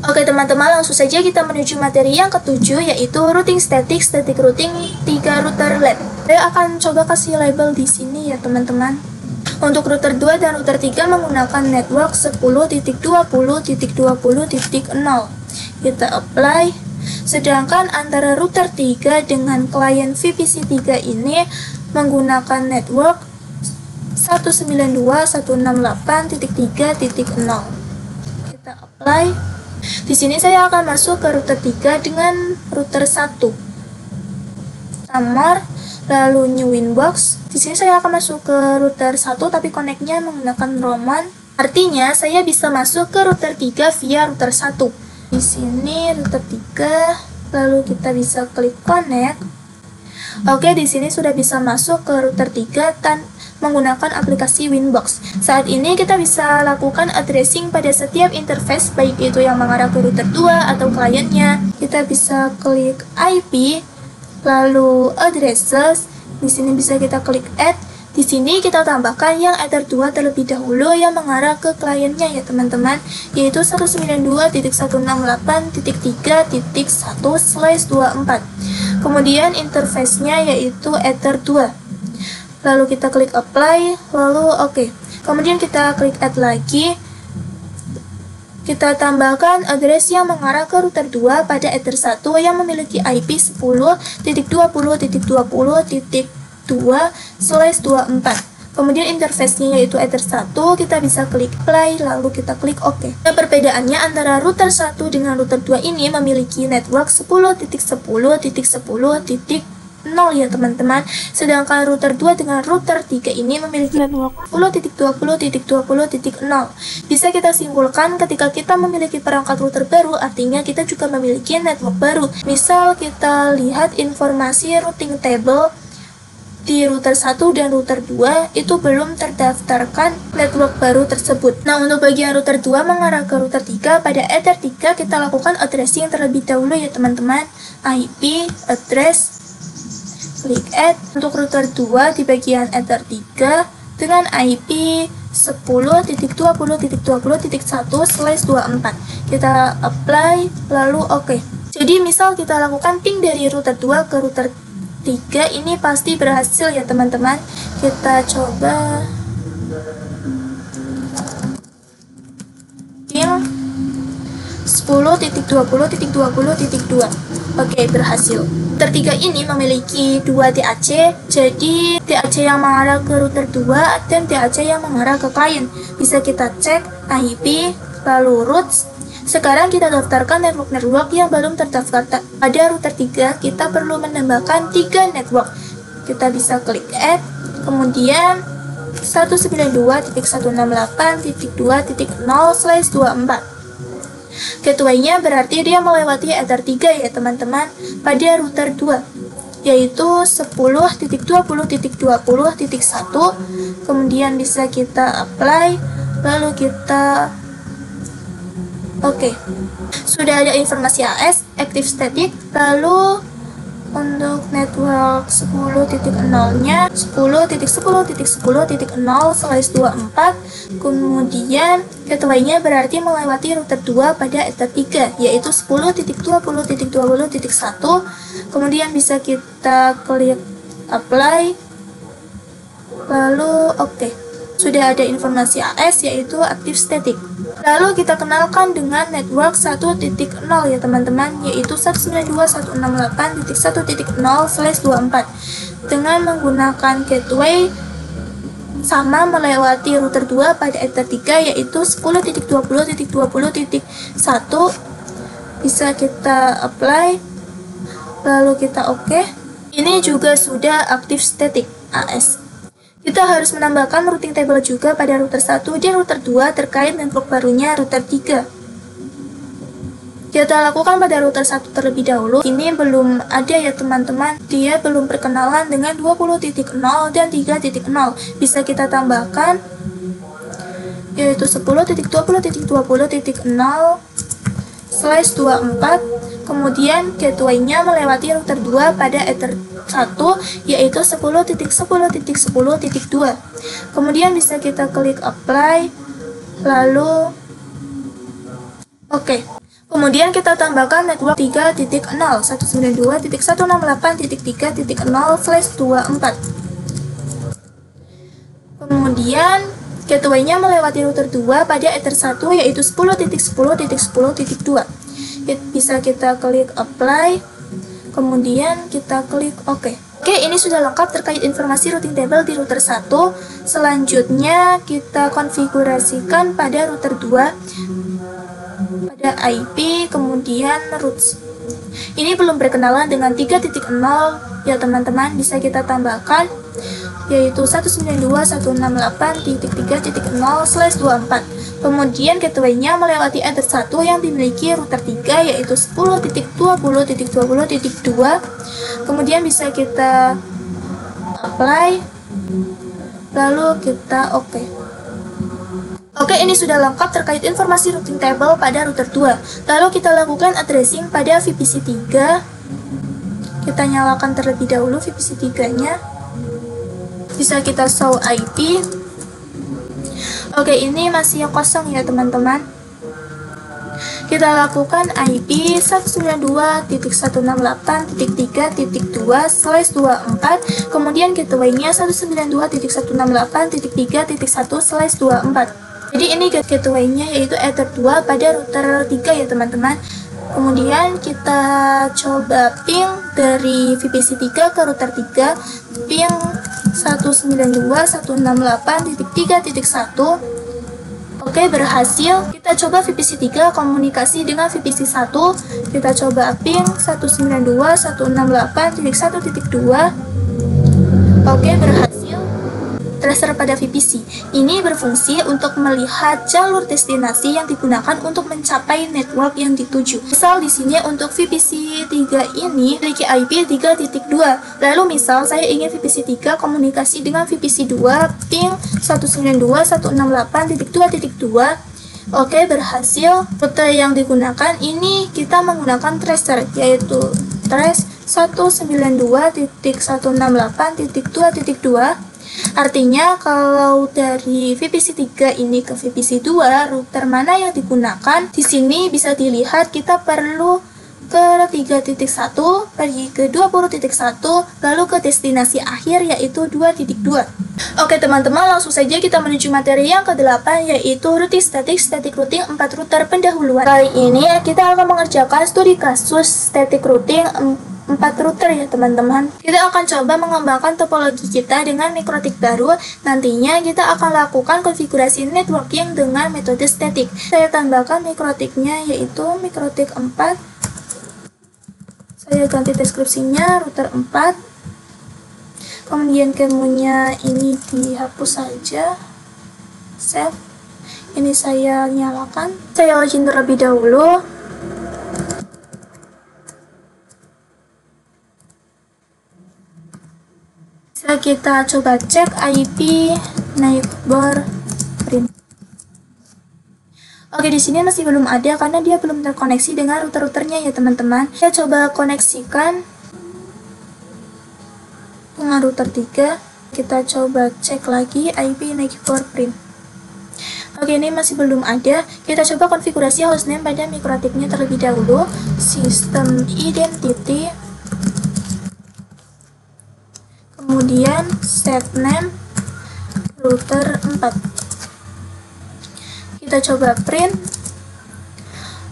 Speaker 1: Oke teman-teman, langsung saja kita menuju materi yang ketujuh, yaitu routing static routing 3 router lab. Saya akan coba kasih label di sini ya teman-teman. Untuk router 2 dan router 3 menggunakan network 10.20.20.0. Kita apply. Sedangkan antara router 3 dengan klien VPC 3 ini menggunakan network 192.168.3.0. Kita apply. Di sini saya akan masuk ke router 3 dengan router 1. Tamar, lalu new Winbox. Di sini saya akan masuk ke router 1 tapi connect-nya menggunakan Roamon. Artinya saya bisa masuk ke router 3 via router 1. Di sini router 3 lalu kita bisa klik connect. Oke, di sini sudah bisa masuk ke router 3 menggunakan aplikasi Winbox. Saat ini kita bisa lakukan addressing pada setiap interface, baik itu yang mengarah ke router 2 atau kliennya. Kita bisa klik IP, lalu addresses. Di sini bisa kita klik add. Di sini kita tambahkan yang Ether 2 terlebih dahulu yang mengarah ke kliennya ya teman-teman, yaitu 192.168.3.1/24. Kemudian interface-nya yaitu Ether 2. Lalu kita klik apply, lalu oke. Kemudian kita klik add lagi. Kita tambahkan address yang mengarah ke router 2 pada Ether 1 yang memiliki IP 10.20.2.2/24. Kemudian interface-nya yaitu Ether 1, kita bisa klik apply, lalu kita klik OK. Nah, perbedaannya antara router 1 dengan router 2 ini memiliki network 10.10.10.0 ya teman-teman. Sedangkan router 2 dengan router 3 ini memiliki network 10.20.20.0. Bisa kita simpulkan ketika kita memiliki perangkat router baru, artinya kita juga memiliki network baru. Misal kita lihat informasi routing table di router 1 dan router 2 itu belum terdaftarkan network baru tersebut. Nah, untuk bagian router 2 mengarah ke router 3, pada Ether 3 kita lakukan addressing terlebih dahulu ya teman-teman. IP, address, klik add. Untuk router 2 di bagian Ether 3 dengan IP 10.20.20.1/24. Kita apply, lalu oke. Jadi misal kita lakukan ping dari router 2 ke router 3, ini pasti berhasil ya teman-teman. Kita coba ping 10.20.20.2. Oke, berhasil. Router 3 ini memiliki 2 DAC, jadi DAC yang mengarah ke router 2 dan DAC yang mengarah ke klien. Bisa kita cek IP, lalu routes. Sekarang kita daftarkan network yang belum terdaftar. Pada router 3, kita perlu menambahkan 3 network. Kita bisa klik add, kemudian 192.168.2.0/24. Gateway-nya berarti dia melewati Ether 3 ya teman-teman pada router 2, yaitu 10.20.20.1. Kemudian bisa kita apply, lalu kita oke. Sudah ada informasi AS, active static, lalu untuk network 10.0-nya 10.10.10.0/24. Kemudian gateway-nya berarti melewati router 2 pada Ether 3, yaitu 10.20.20.1. Kemudian bisa kita klik apply, lalu oke. Sudah ada informasi AS yaitu active static. Lalu kita kenalkan dengan network 1.0 ya teman-teman, yaitu 192.168.1.0/24. Dengan menggunakan gateway sama melewati router 2 pada Ether 3 yaitu 10.20.20.1. Bisa kita apply, lalu kita oke. Ini juga sudah active static AS. Kita harus menambahkan routing table juga pada router 1 dan router 2 terkait network barunya router 3. Kita lakukan pada router 1 terlebih dahulu. Ini belum ada ya teman-teman, dia belum perkenalan dengan 20.0 dan 3.0. Bisa kita tambahkan yaitu 10.20.20.0/24. Kemudian gateway-nya melewati router 2 pada Ether 1 yaitu 10.10.10.2. Kemudian bisa kita klik apply, lalu oke. Kemudian kita tambahkan network 3.0 192.168.3.0/24. Kemudian gateway-nya melewati router 2 pada Ether 1 yaitu 10.10.10.2. Bisa kita klik apply, kemudian kita klik OK. Oke, ini sudah lengkap terkait informasi routing table di router 1. Selanjutnya kita konfigurasikan pada router 2 pada IP, kemudian routes. Ini belum berkenalan dengan 3.0 ya teman-teman, bisa kita tambahkan yaitu 192.168.3.0/24. Kemudian gateway-nya melewati address 1 yang dimiliki router 3 yaitu 10.20.20.2. Kemudian bisa kita apply, lalu kita oke. Oke, ini sudah lengkap terkait informasi routing table pada router 2. Lalu kita lakukan addressing pada VPC 3. Kita nyalakan terlebih dahulu VPC 3-nya. Bisa kita show IP. Oke, ini masih kosong ya teman-teman. Kita lakukan IP 192.168.3.2/24, kemudian gateway-nya 192.168.3.1/24. Jadi ini gateway-nya yaitu Ether 2 pada router 3 ya teman-teman. Kemudian kita coba ping dari VPC 3 ke router 3, ping 192.168.3.1. Oke, berhasil. Kita coba VPC 3 komunikasi dengan VPC 1. Kita coba ping 192.168.1.2. Oke, berhasil. Tracer pada VPC ini berfungsi untuk melihat jalur destinasi yang digunakan untuk mencapai network yang dituju. Misal di sini untuk VPC 3 ini memiliki IP 3.2. Lalu misal saya ingin VPC 3 komunikasi dengan VPC 2 ping 192.168.2.2. Oke, berhasil. Rute yang digunakan ini kita menggunakan tracer yaitu trace 192.168.2.2. Artinya kalau dari VPC 3 ini ke VPC 2, router mana yang digunakan, di sini bisa dilihat kita perlu ke 3.1, pergi ke 20.1, lalu ke destinasi akhir yaitu 2.2. Oke teman-teman, langsung saja kita menuju materi yang ke-8 yaitu routing static routing 4 router pendahuluan. Kali ini kita akan mengerjakan studi kasus static routing 4 router ya teman-teman. Kita akan coba mengembangkan topologi kita dengan mikrotik baru. Nantinya kita akan lakukan konfigurasi networking dengan metode static. Saya tambahkan mikrotiknya yaitu mikrotik 4. Saya ganti deskripsinya router 4. Kemudian kemunya ini dihapus saja. Save. Ini saya nyalakan. Saya login terlebih dahulu. Kita coba cek IP neighbor print. Oke, di sini masih belum ada karena dia belum terkoneksi dengan router-routernya ya teman-teman. Kita coba koneksikan dengan router 3. Kita coba cek lagi IP neighbor print. Oke, ini masih belum ada. Kita coba konfigurasi hostname pada mikrotiknya terlebih dahulu. System identity. Kemudian set name router 4. Kita coba print.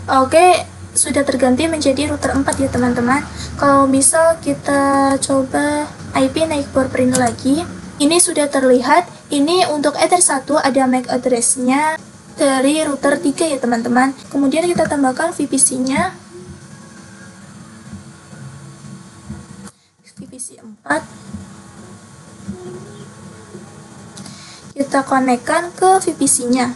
Speaker 1: Oke, sudah terganti menjadi router 4 ya teman-teman. Kalau bisa kita coba IP neighbor print lagi. Ini sudah terlihat. Ini untuk Ether 1 ada MAC address-nya dari router 3 ya teman-teman. Kemudian kita tambahkan VPC-nya. VPC 4. Kita konekkan ke VPC-nya.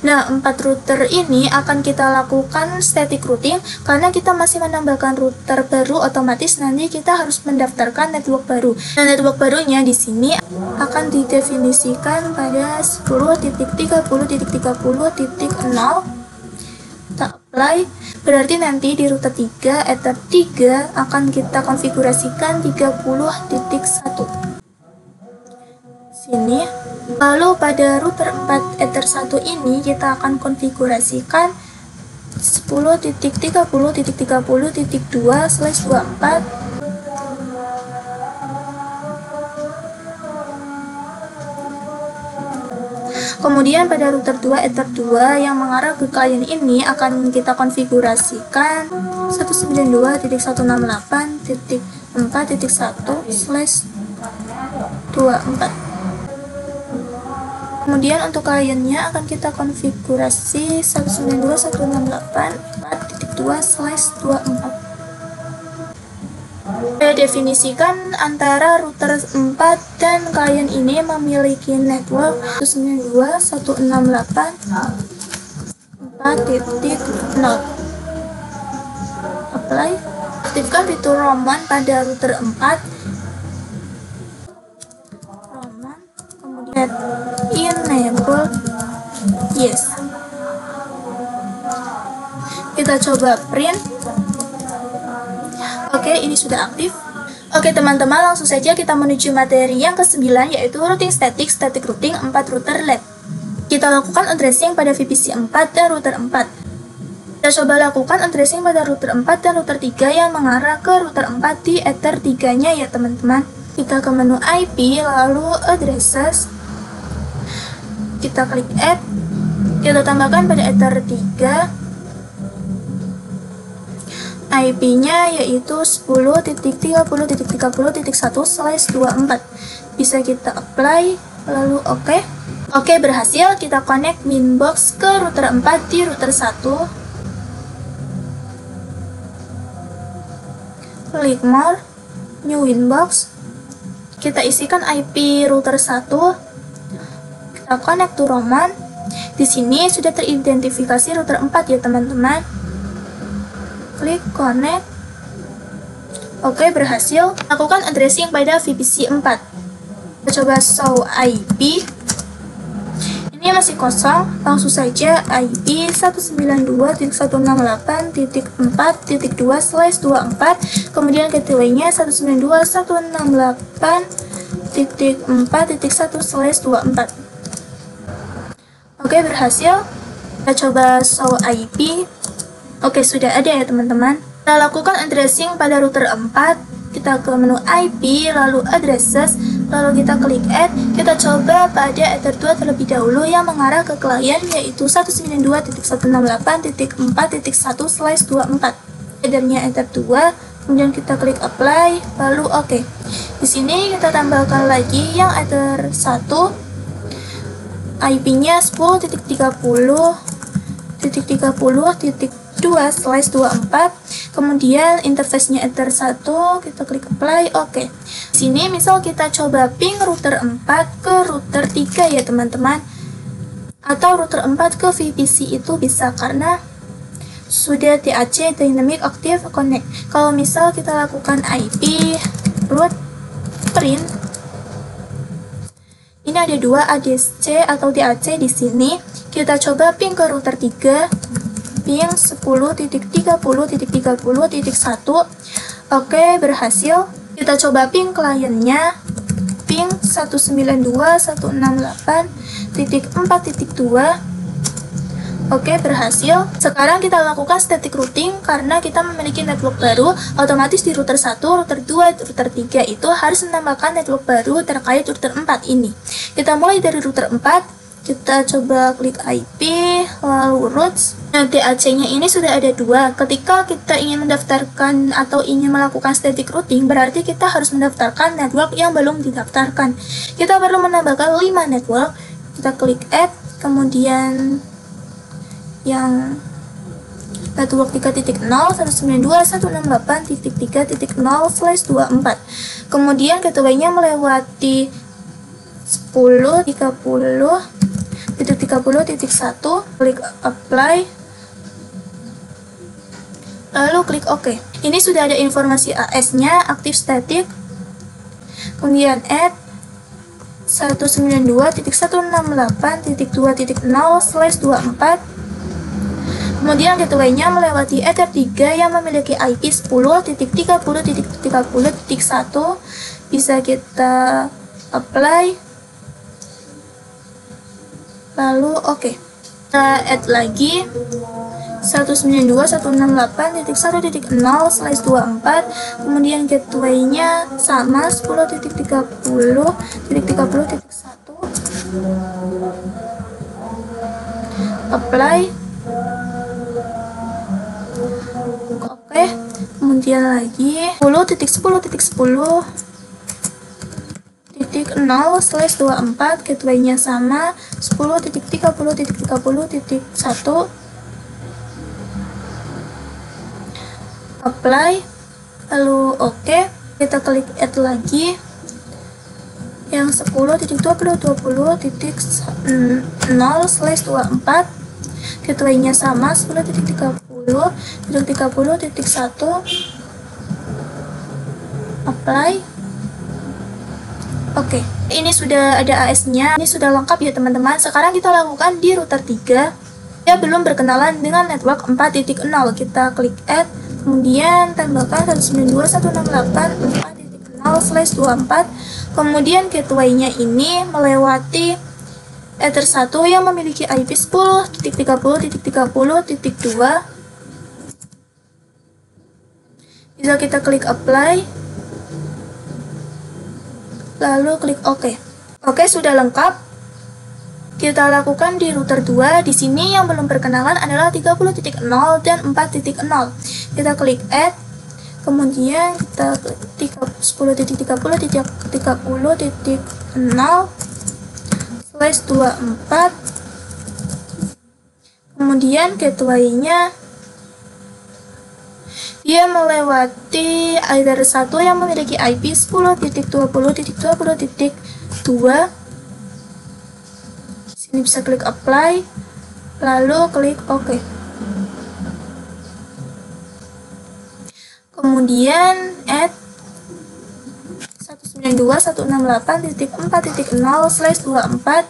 Speaker 1: Nah, 4 router ini akan kita lakukan static routing karena kita masih menambahkan router baru, otomatis nanti kita harus mendaftarkan network baru. Nah, network barunya di sini akan didefinisikan pada 10.30.30.0. Kita apply. Berarti nanti di router 3, Ether 3 akan kita konfigurasikan 30.1 sini. Lalu pada router 4 Ether 1 ini kita akan konfigurasikan 10.30.30.2/24. Kemudian pada router 2 Ether 2 yang mengarah ke klien ini akan kita konfigurasikan 192.168.4.1/24. Kemudian untuk kliennya akan kita konfigurasi 192.168.4.2/24. Saya definisikan antara router 4 dan klien ini memiliki network 192.168.4.0. Apply. Aktifkan fitur Roman pada router 4. Roman, kemudian enable yes. Kita coba print. Oke, ini sudah aktif. Oke teman-teman, langsung saja kita menuju materi yang ke-9, yaitu routing static routing 4 router lab. Kita lakukan addressing pada VPC 4 dan router 4. Kita coba lakukan addressing pada router 4 dan router 3 yang mengarah ke router 4 di ether 3-nya ya teman-teman. Kita ke menu IP, lalu addresses. Kita klik add. Kita tambahkan pada ether 3. IP-nya yaitu 10.30.30.1/24. Bisa kita apply, lalu oke. Oke, berhasil. Kita connect Winbox ke router 4 di router 1. Klik more, new Winbox. Kita isikan IP router 1. Kita connect to Roman. Di sini sudah teridentifikasi router 4 ya teman-teman. Klik connect. Oke, berhasil. Lakukan addressing pada VPC 4. Kita coba show IP. Ini masih kosong. Langsung saja IP 192.168.4.2/24. Kemudian gateway-nya 192.168.4.1/24. Oke, berhasil. Kita coba show IP. Oke, sudah ada ya teman-teman. Kita lakukan addressing pada router 4. Kita ke menu IP, lalu addresses, lalu kita klik add. Kita coba pada ether 2 terlebih dahulu yang mengarah ke klien, yaitu 192.168.4.1/24. Headernya ether 2, kemudian kita klik apply, lalu oke. Di sini kita tambahkan lagi yang ether 1. IP-nya 10.30.30.2/24. Kemudian interface-nya ether 1, kita klik apply, oke. Sini misal kita coba ping router 4 ke router 3 ya teman-teman. Atau router 4 ke VPC itu bisa karena sudah DAC Dynamic Active Connect. Kalau misal kita lakukan IP root print, ini ada dua ADC atau DAC di sini. Kita coba ping ke router 3, ping 10.30.30.1. Oke, berhasil. Kita coba ping kliennya, ping 192.168.4.2. Oke, berhasil. Sekarang kita lakukan static routing karena kita memiliki network baru. Otomatis di router 1, router 2, router 3 itu harus menambahkan network baru terkait router 4 ini. Kita mulai dari router 4. Kita coba klik IP, lalu routes. Nah, DAC-nya ini sudah ada dua. Ketika kita ingin mendaftarkan atau ingin melakukan static routing, berarti kita harus mendaftarkan network yang belum didaftarkan. Kita perlu menambahkan 5 network. Kita klik add, kemudian yang network 3.0 192.168.3.0/24. Kemudian gateway-nya melewati 10.30.30.1, klik apply, lalu klik OK. Ini sudah ada informasi AS-nya, aktif static, kemudian add 192.168.2.0/24. Kemudian gateway-nya melewati ether 3 yang memiliki IP 10.30.30.1. Bisa kita apply, lalu oke. Kita add lagi 192.168.1.0/24. Kemudian gateway-nya sama 10.30.30.1. Apply, oke. Kemudian lagi 10.10.10/24, gateway-nya sama 10.30.30.1. Apply, lalu oke, kita klik add lagi yang 10.20.20.0/24, gateway-nya sama 10.30.30.1, apply. Oke, ini sudah ada AS-nya, ini sudah lengkap ya teman-teman. Sekarang kita lakukan di router 3. Dia belum berkenalan dengan network 4.0. Kita klik add, kemudian tambahkan 192.168.4.0/24. Kemudian gateway-nya ini melewati Ether 1 yang memiliki IP 10.30.30.2. Bisa kita klik apply, lalu klik OK. Oke, sudah lengkap. Kita lakukan di router 2. Di sini yang belum perkenalan adalah 30.0 dan 4.0. Kita klik add, kemudian kita klik 10.30.30.0/24. Kemudian gateway-nya dia melewati Ether 1 yang memiliki IP 10.20.20.2. Sini bisa klik apply, lalu klik OK. Kemudian add 192.168.4.0/24.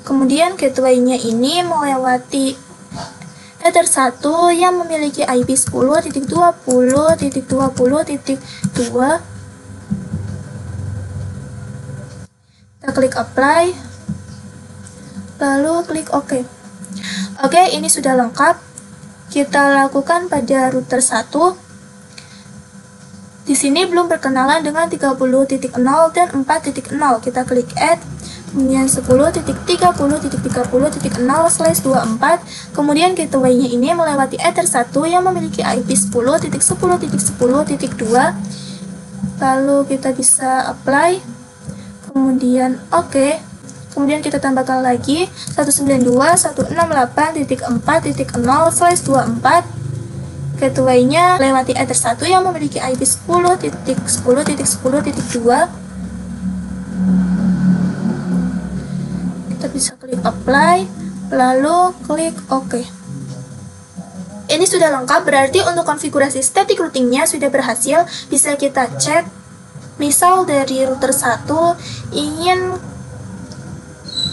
Speaker 1: Kemudian gateway-nya ini melewati Ether 1 yang memiliki IP 10.20.20.2. Kita klik apply, lalu klik OK. Oke, ini sudah lengkap. Kita lakukan pada router 1. Di sini belum berkenalan dengan 30.0 dan 4.0. Kita klik add, kemudian 10.30.30.0/24. Kemudian gateway-nya ini melewati Ether 1 yang memiliki IP 10.10.10.2. Lalu kita bisa apply, kemudian OK. Kemudian kita tambahkan lagi 192.168.4.0/24. Gateway-nya lewati Ether 1 yang memiliki IP 10.10.10.2. Kita bisa klik apply, lalu klik OK. Ini sudah lengkap, berarti untuk konfigurasi static routing-nya sudah berhasil. Bisa kita cek, misal dari router 1 ingin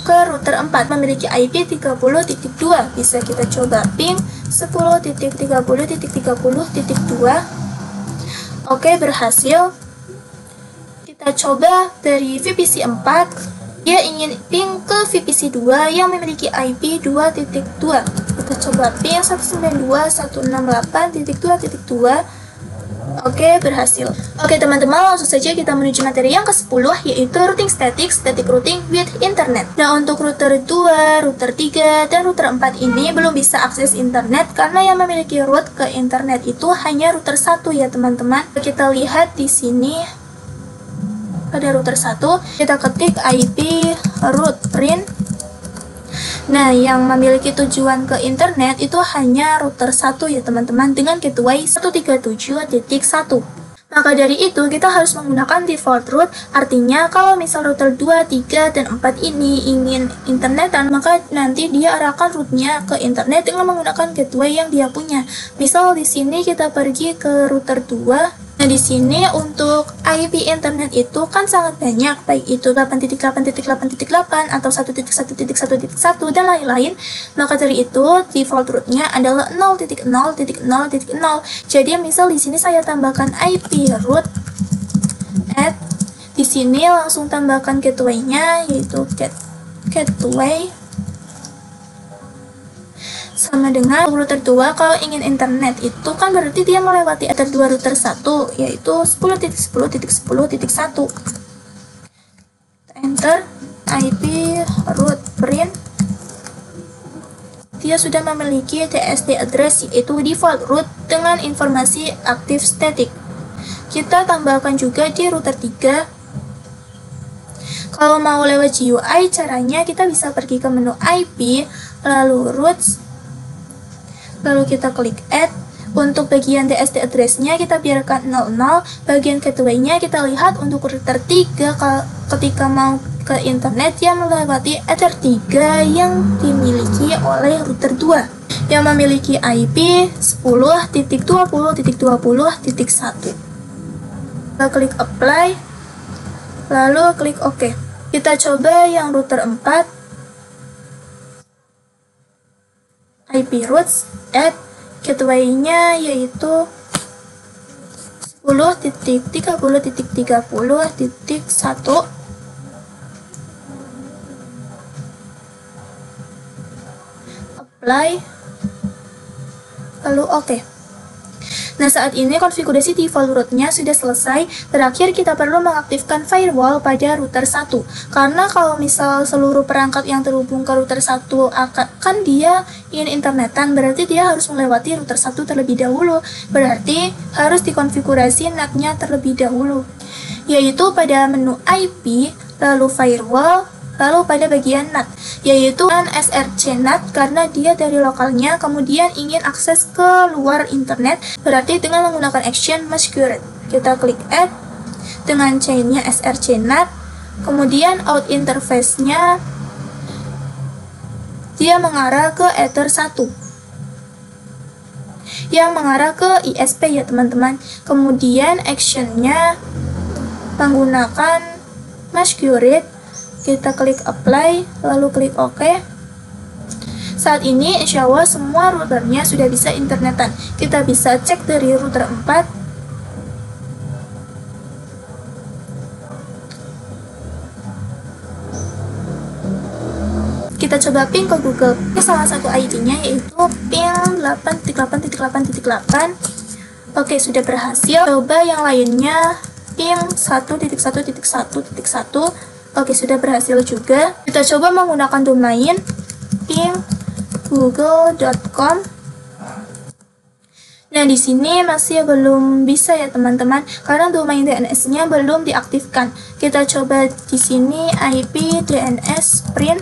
Speaker 1: ke router 4 memiliki IP 30.2, bisa kita coba ping 10.30.30.2. Oke, berhasil. Kita coba dari VPC 4, dia ingin ping ke VPC 2 yang memiliki IP 2.2. Kita coba ping 192.168.2.2. Oke, berhasil. Oke teman-teman, langsung saja kita menuju materi yang ke-10, yaitu routing static routing with internet. Nah, untuk router 2, router 3, dan router 4 ini belum bisa akses internet karena yang memiliki root ke internet itu hanya router 1 ya teman-teman. Kita lihat di sini pada router 1, kita ketik IP root print. Nah, yang memiliki tujuan ke internet itu hanya router 1 ya teman-teman, dengan gateway 137.1. Maka dari itu kita harus menggunakan default root. Artinya kalau misal router 2, 3, dan 4 ini ingin internetan, maka nanti dia arahkan rootnya ke internet dengan menggunakan gateway yang dia punya. Misal di sini kita pergi ke router 2. Nah, di sini untuk IP internet itu kan sangat banyak, baik itu 8.8.8.8 atau 1.1.1.1 dan lain-lain. Maka dari itu default rootnya adalah 0.0.0.0. Jadi misal di sini saya tambahkan IP root add, di sini langsung tambahkan gateway-nya yaitu gateway sama dengan router 2. Kalau ingin internet itu kan berarti dia melewati Ether 2 router 1 yaitu 10.10.10.1. Enter IP root print. Dia sudah memiliki TSD address yaitu default root dengan informasi aktif static. Kita tambahkan juga di router 3. Kalau mau lewat GUI, caranya kita bisa pergi ke menu IP, lalu routes, lalu kita klik add, Untuk bagian DST address-nya kita biarkan 00, bagian gateway-nya kita lihat untuk router 3 ketika mau ke internet yang melewati Ether 3 yang dimiliki oleh router 2 yang memiliki IP 10.20.20.1. Kita klik apply, lalu klik OK. Kita coba yang router 4, IP routes at gateway-nya yaitu 10.30.30.1. Apply, lalu OK. Nah, saat ini konfigurasi default route-nya sudah selesai. Terakhir kita perlu mengaktifkan firewall pada router 1. Karena kalau misal seluruh perangkat yang terhubung ke router 1 kan dia ingin internetan, berarti dia harus melewati router 1 terlebih dahulu. Berarti harus dikonfigurasi NAT-nya terlebih dahulu, yaitu pada menu IP, lalu firewall, lalu pada bagian NAT, yaitu SRC NAT karena dia dari lokalnya, kemudian ingin akses ke luar internet, berarti dengan menggunakan action masquerade. Kita klik add dengan chainnya SRC NAT, kemudian out interface-nya dia mengarah ke Ether 1 yang mengarah ke ISP ya teman-teman. Kemudian action-nya menggunakan masquerade. Kita klik apply, lalu klik OK. Saat ini insya Allah semua routernya sudah bisa internetan. Kita bisa cek dari router 4. Kita coba ping ke Google. Salah satu ID-nya yaitu ping 8.8.8.8. Oke, sudah berhasil. Coba yang lainnya ping 1.1.1.1. Oke, sudah berhasil juga. Kita coba menggunakan domain ping google.com. Nah, di sini masih belum bisa ya teman-teman, karena domain DNS-nya belum diaktifkan. Kita coba di sini IP DNS print.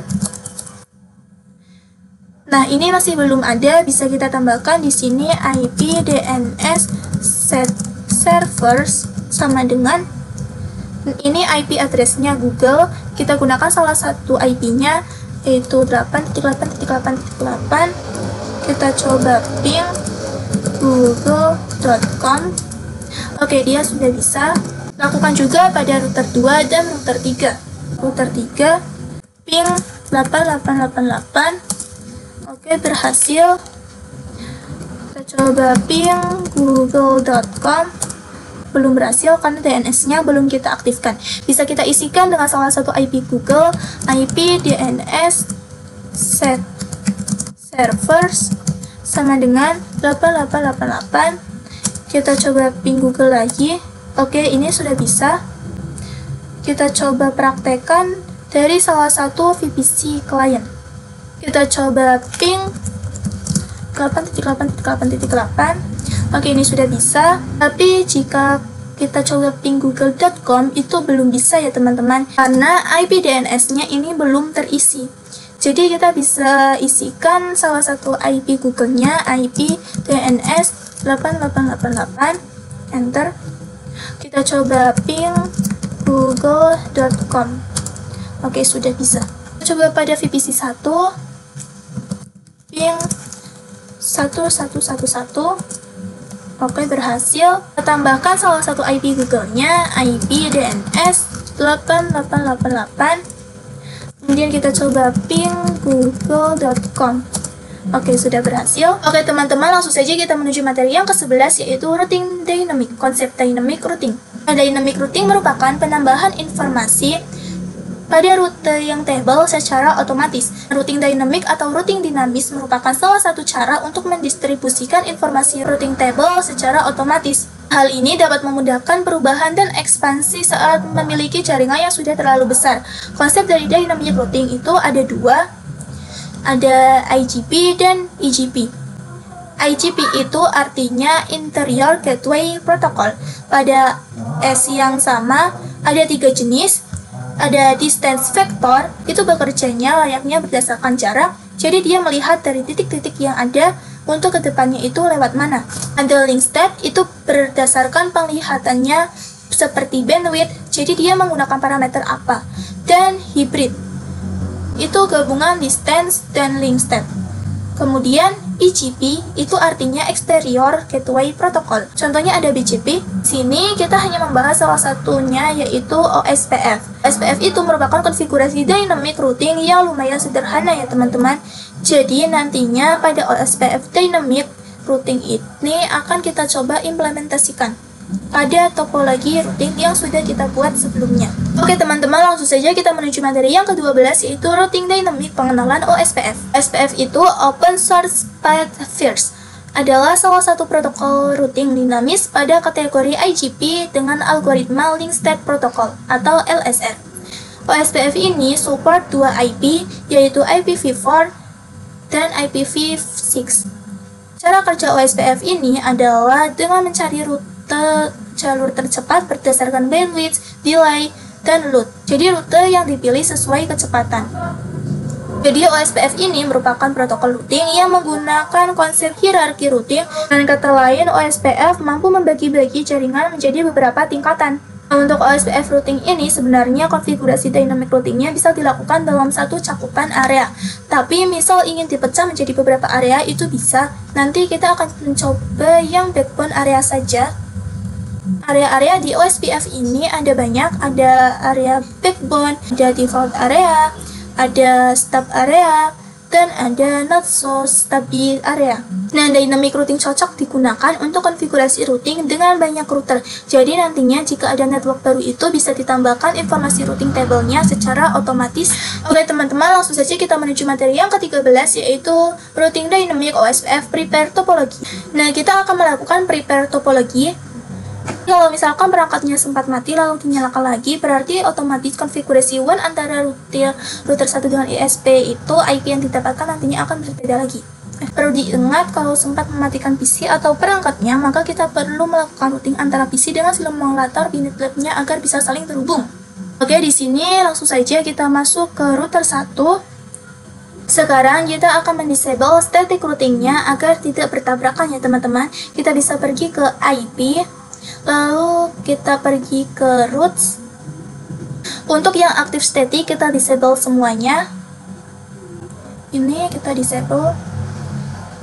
Speaker 1: Nah, ini masih belum ada, bisa kita tambahkan di sini IP DNS set servers sama dengan ini IP address-nya Google. Kita gunakan salah satu IP-nya yaitu 8.8.8.8. Kita coba ping google.com. Oke, dia sudah bisa. Lakukan juga pada router 2 dan router 3. Router 3 ping 8888. Oke, berhasil. Kita coba ping google.com. Belum berhasil karena DNS-nya belum kita aktifkan. Bisa kita isikan dengan salah satu IP Google, IP DNS set servers sama dengan 8888. Kita coba ping Google lagi. Oke, ini sudah bisa. Kita coba praktekkan dari salah satu VPC client. Kita coba ping 8.8.8.8. Oke, ini sudah bisa. Tapi jika kita coba ping google.com itu belum bisa ya teman-teman, karena IP DNS-nya ini belum terisi. Jadi kita bisa isikan salah satu IP Google-nya, IP DNS 8888, enter. Kita coba ping google.com. Oke, sudah bisa. Coba pada VPC 1 ping 1111. Oke, berhasil. Kita tambahkan salah satu IP Google-nya, IP DNS 8888. Kemudian kita coba ping google.com. Oke, sudah berhasil. Oke teman-teman, langsung saja kita menuju materi yang ke-11, yaitu routing dynamic, konsep dynamic routing. Dynamic routing merupakan penambahan informasi pada rute yang table secara otomatis. Routing dynamic atau routing dinamis merupakan salah satu cara untuk mendistribusikan informasi routing table secara otomatis. Hal ini dapat memudahkan perubahan dan ekspansi saat memiliki jaringan yang sudah terlalu besar. Konsep dari dynamic routing itu ada dua, ada IGP dan EGP. IGP itu artinya Interior Gateway Protocol. Pada S yang sama ada 3 jenis. Ada distance vector, itu bekerjanya layaknya berdasarkan jarak, jadi dia melihat dari titik-titik yang ada untuk kedepannya itu lewat mana. Ada link state, itu berdasarkan penglihatannya seperti bandwidth, jadi dia menggunakan parameter apa. Dan hybrid, itu gabungan distance dan link state. Kemudian EGP itu artinya Exterior Gateway Protocol. Contohnya ada BGP. Sini kita hanya membahas salah satunya, yaitu OSPF. OSPF itu merupakan konfigurasi dynamic routing yang lumayan sederhana ya teman-teman. Jadi nantinya pada OSPF dynamic routing ini akan kita coba implementasikan pada topologi routing yang sudah kita buat sebelumnya. Oke teman-teman, langsung saja kita menuju materi yang ke-12, yaitu routing dynamic pengenalan OSPF. OSPF itu Open Source Path First, adalah salah satu protokol routing dinamis pada kategori IGP dengan algoritma Link State Protocol atau LSR. OSPF ini support dua IP, yaitu IPv4 dan IPv6. Cara kerja OSPF ini adalah dengan mencari rute jalur tercepat berdasarkan bandwidth, delay, dan load. Jadi rute yang dipilih sesuai kecepatan. Jadi OSPF ini merupakan protokol routing yang menggunakan konsep hierarki routing. Dengan kata lain, OSPF mampu membagi-bagi jaringan menjadi beberapa tingkatan. Nah, untuk OSPF routing ini sebenarnya konfigurasi dynamic routingnya bisa dilakukan dalam satu cakupan area. Tapi misal ingin dipecah menjadi beberapa area itu bisa. Nanti kita akan mencoba yang backbone area saja. Area-area di OSPF ini ada banyak, ada area backbone, ada default area, ada stub area, dan ada not so stabil area. Nah, dynamic routing cocok digunakan untuk konfigurasi routing dengan banyak router. Jadi nantinya jika ada network baru itu bisa ditambahkan informasi routing table-nya secara otomatis. Oke teman-teman, langsung saja kita menuju materi yang ke-13, yaitu routing dynamic OSPF prepare topologi. Nah, kita akan melakukan prepare topologi. Kalau misalkan perangkatnya sempat mati lalu dinyalakan lagi, berarti otomatis konfigurasi WAN antara router 1 dengan ISP itu IP yang didapatkan nantinya akan berbeda lagi. Perlu diingat kalau sempat mematikan PC atau perangkatnya, maka kita perlu melakukan routing antara PC dengan simulator binit labnya agar bisa saling terhubung. Oke, di sini langsung saja kita masuk ke router 1. Sekarang kita akan mendisable static routingnya agar tidak bertabrakan ya teman-teman. Kita bisa pergi ke IP, lalu kita pergi ke routes. Untuk yang aktif static kita disable semuanya. Ini kita disable,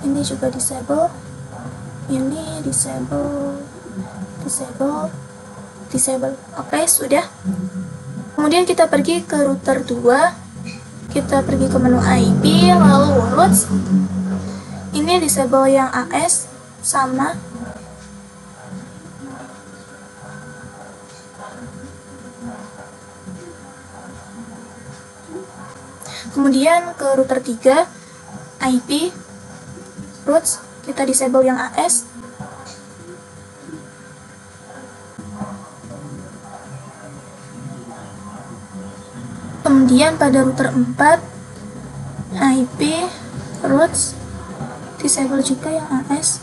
Speaker 1: ini juga disable, ini disable, disable. Oke, sudah. Kemudian kita pergi ke router 2, kita pergi ke menu IP, lalu routes. Ini disable yang AS sama. Kemudian ke router 3, IP, routes, kita disable yang AS. Kemudian pada router 4, IP, routes, disable juga yang AS.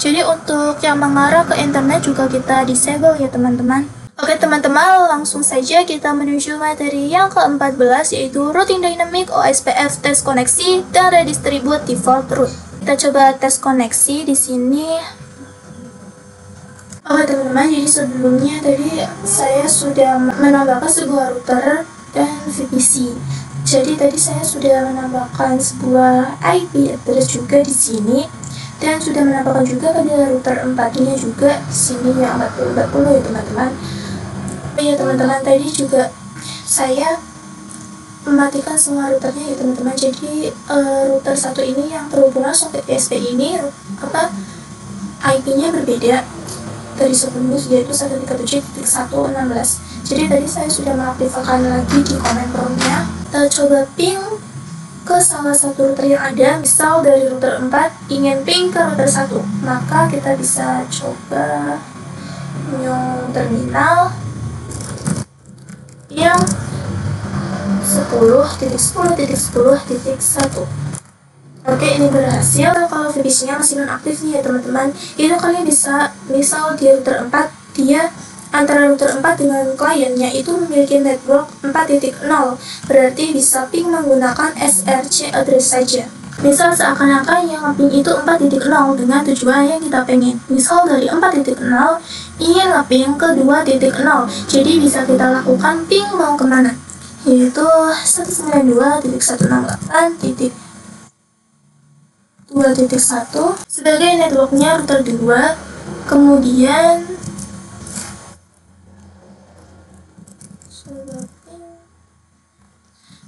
Speaker 1: Jadi untuk yang mengarah ke internet juga kita disable ya teman-teman. Oke teman-teman, langsung saja kita menuju materi yang ke-14, yaitu routing dynamic OSPF test koneksi dan redistribute default route. Kita coba tes koneksi di sini. Oke teman-teman, jadi sebelumnya tadi saya sudah menambahkan sebuah router dan VPC. Jadi tadi saya sudah menambahkan sebuah IP address juga di sini. Dan sudah menambahkan juga pada router 4-nya juga di sini yang 40 ya teman-teman. Ya teman-teman, tadi juga saya mematikan semua routernya ya teman-teman. Jadi router 1 ini yang terhubung langsung ke ISP ini IP-nya berbeda dari sebelumnya, yaitu 137.1.16. Jadi tadi saya sudah mengaktifkan lagi di command prompt-nya. Kita coba ping ke salah satu router yang ada. Misal dari router 4 ingin ping ke router 1, maka kita bisa coba new terminal yang 10.10.10.1. Oke, ini berhasil. Kalau VPC-nya masih nonaktif nih ya teman-teman, itu kalian bisa, misal di router 4 dia antara router 4 dengan kliennya itu memiliki network 4.0, berarti bisa ping menggunakan SRC address saja. Misal seakan-akan yang ping itu 4.0 dengan tujuan yang kita pengen. Misal dari 4.0 ingin ping ke 2.0, jadi bisa kita lakukan ping mau kemana, yaitu 192.168.2.1 sebagai networknya router 2, kemudian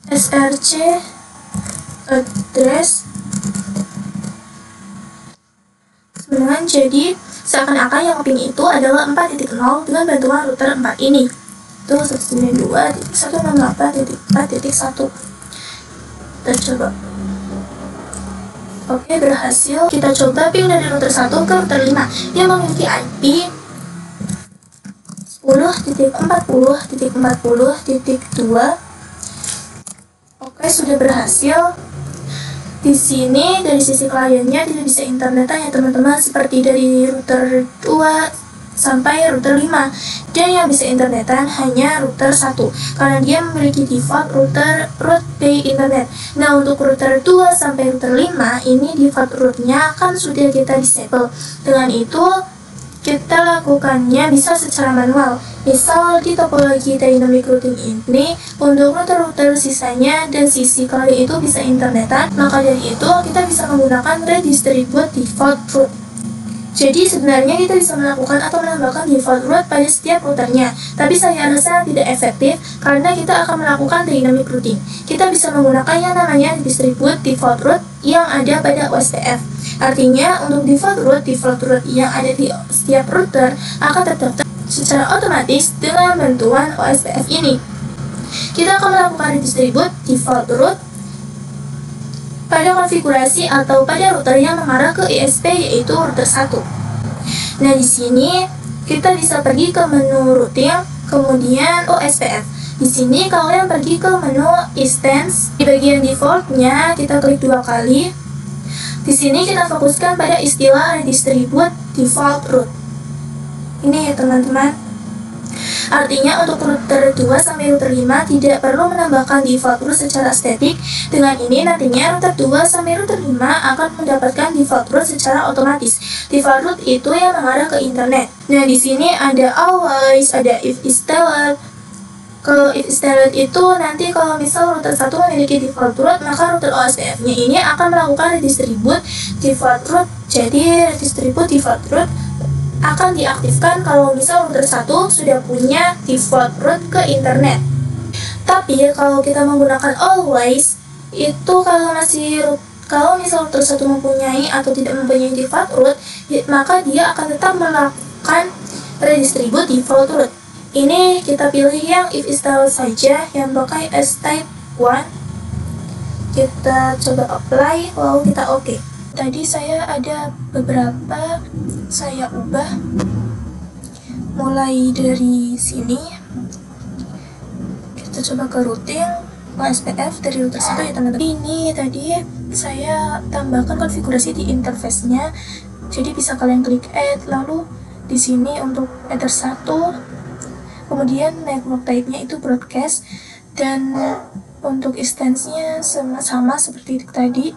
Speaker 1: SRC address sebenarnya jadi seakan-akan yang ping itu adalah 4.0 dengan bantuan router 4 ini. Itu 192.168.4.1. Kita coba. Oke, berhasil. Kita coba ping dari router 1 ke router 5 yang memiliki IP 10.40.40.2. Oke, sudah berhasil. Di sini dari sisi kliennya tidak bisa internetan ya teman-teman, seperti dari router 2 sampai router 5. Dan yang bisa internetan hanya router 1 karena dia memiliki default route by internet. Nah, untuk router 2 sampai router 5 ini default route-nya kan sudah kita disable. Dengan itu kita lakukannya bisa secara manual. Misal di topologi dynamic routing ini untuk router-router sisanya dan sisi klien itu bisa internetan, maka dari itu kita bisa menggunakan redistribute default route. Jadi sebenarnya kita bisa melakukan atau menambahkan default route pada setiap routernya, tapi saya rasa tidak efektif karena kita akan melakukan dynamic routing. Kita bisa menggunakan yang namanya distribute default route yang ada pada OSPF. Artinya untuk default route yang ada di setiap router akan terdaftar secara otomatis dengan bantuan OSPF ini. Kita akan melakukan distribute default route pada konfigurasi atau pada router yang mengarah ke ISP, yaitu router 1. Nah, di sini kita bisa pergi ke menu routing, kemudian OSPF. Di sini kalian pergi ke menu instance, di bagian defaultnya kita klik 2 kali. Di sini kita fokuskan pada istilah redistribute default route. Ini ya teman-teman. Artinya untuk router 2 sampai router 5 tidak perlu menambahkan default route secara statik. Dengan ini nantinya router 2 sampai router 5 akan mendapatkan default route secara otomatis. Default route itu yang mengarah ke internet. Nah, di sini ada always, ada if installed. Kalau if installed itu nanti kalau misal router 1 memiliki default route, maka router OSPF-nya ini akan melakukan redistribute default route. Jadi redistribute default route akan diaktifkan kalau misal router 1 sudah punya default route ke internet. Tapi kalau kita menggunakan always, itu kalau misal router 1 mempunyai atau tidak mempunyai default route, maka dia akan tetap melakukan redistribute default route. Ini kita pilih yang if install saja, yang pakai S-type 1. Kita coba apply, lalu kita oke. Tadi saya ada beberapa saya ubah, mulai dari sini. Kita coba ke routing OSPF dari router 1 ya teman-teman. Ini tadi saya tambahkan konfigurasi di interface-nya. Jadi bisa kalian klik add, lalu di sini untuk header 1, kemudian network type-nya itu broadcast, dan untuk instance-nya sama seperti tadi.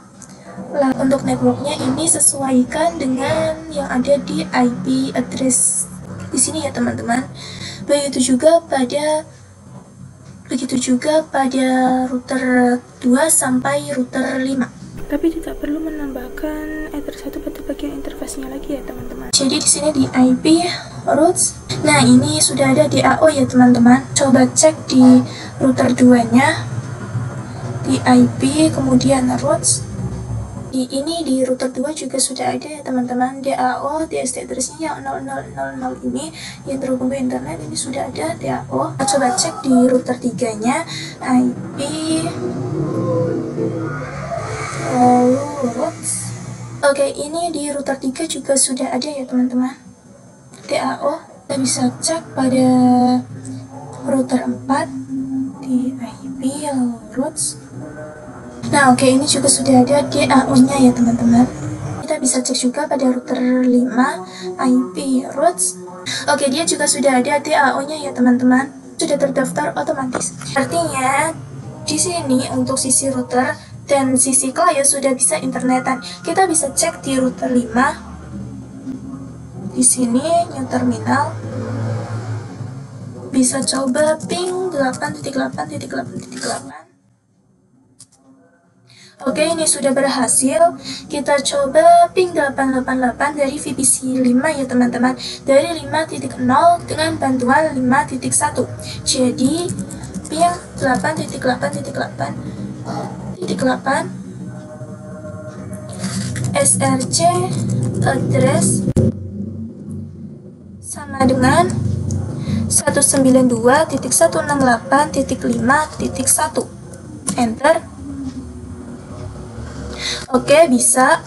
Speaker 1: Lalu untuk networknya ini sesuaikan dengan yang ada di IP address di sini ya teman-teman. Begitu juga pada router 2 sampai router 5. Tapi tidak perlu menambahkan header 1 pada bagian interface-nya lagi ya teman-teman. Jadi di sini di IP routes. Nah, ini sudah ada DAO ya teman-teman. Coba cek di router 2-nya. Di IP kemudian routes. Ini di router 2 juga sudah ada ya teman-teman, DAO, DST address-nya yang 0000 ini yang terhubung ke internet, ini sudah ada DAO. Coba cek di router 3-nya, IP routes. Oke, ini di router 3 juga sudah ada ya teman-teman, DAO. Kita bisa cek pada router 4 di IP routes. Nah, oke, ini juga sudah ada DAO-nya ya teman-teman. Kita bisa cek juga pada router 5 IP routes. Oke, dia juga sudah ada DAO-nya ya teman-teman. Sudah terdaftar otomatis. Artinya di sini untuk sisi router dan sisi klien sudah bisa internetan. Kita bisa cek di router 5. Di sini new terminal. Bisa coba ping 8.8.8.8. Oke, ini sudah berhasil. Kita coba ping 888 dari VPC 5 ya teman-teman. Dari 5.0 dengan bantuan 5.1. Jadi ping 8.8.8.8 SRC address sama dengan 192.168.5.1. Enter. Oke, bisa.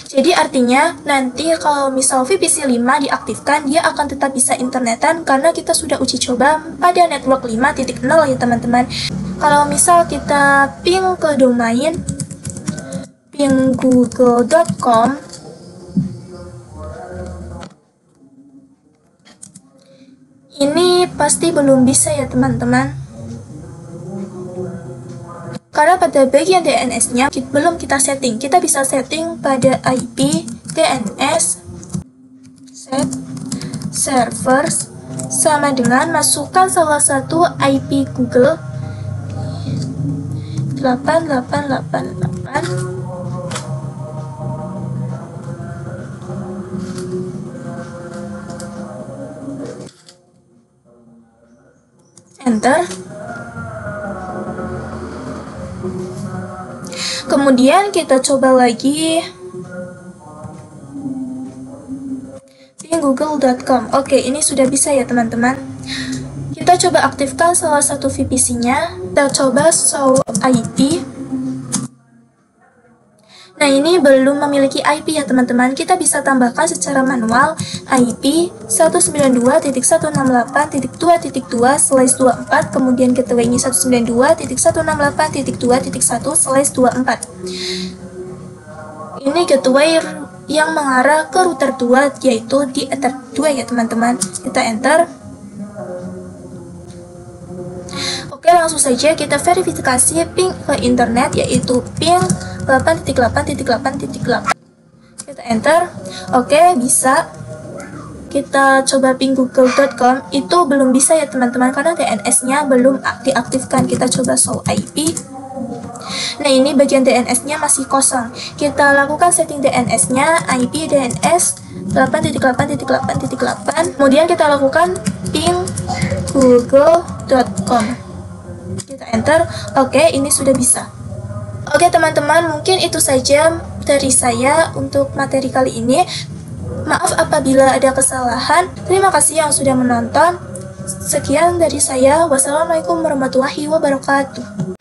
Speaker 1: Jadi artinya nanti kalau misal VPC 5 diaktifkan, dia akan tetap bisa internetan karena kita sudah uji coba pada network 5.0 ya teman-teman. Kalau misal kita ping ke domain ping google.com, ini pasti belum bisa ya teman-teman. Karena pada bagian DNS-nya belum kita setting. Kita bisa setting pada IP DNS set servers sama dengan masukkan salah satu IP Google 8888. Enter. Kemudian kita coba lagi ping google.com. Oke, ini sudah bisa ya teman-teman. Kita coba aktifkan salah satu VPC-nya. Kita coba show IP. Nah, ini belum memiliki IP ya teman-teman. Kita bisa tambahkan secara manual IP 192.168.2.2/24, kemudian gateway-nya 192.168.2.1/24. Ini gateway yang mengarah ke router 2, yaitu di Ether 2 ya teman-teman. Kita enter. Oke, langsung saja kita verifikasi ping ke internet, yaitu ping 8.8.8.8. Kita enter. Oke, bisa. Kita coba ping google.com. Itu belum bisa ya teman-teman karena DNS-nya belum diaktifkan. Kita coba show IP. Nah, ini bagian DNS-nya masih kosong. Kita lakukan setting DNS-nya, IP DNS 8.8.8.8. Kemudian kita lakukan ping google.com. Kita enter. Oke, ini sudah bisa. Oke teman-teman, mungkin itu saja dari saya untuk materi kali ini. Maaf apabila ada kesalahan. Terima kasih yang sudah menonton. Sekian dari saya. Wassalamualaikum warahmatullahi wabarakatuh.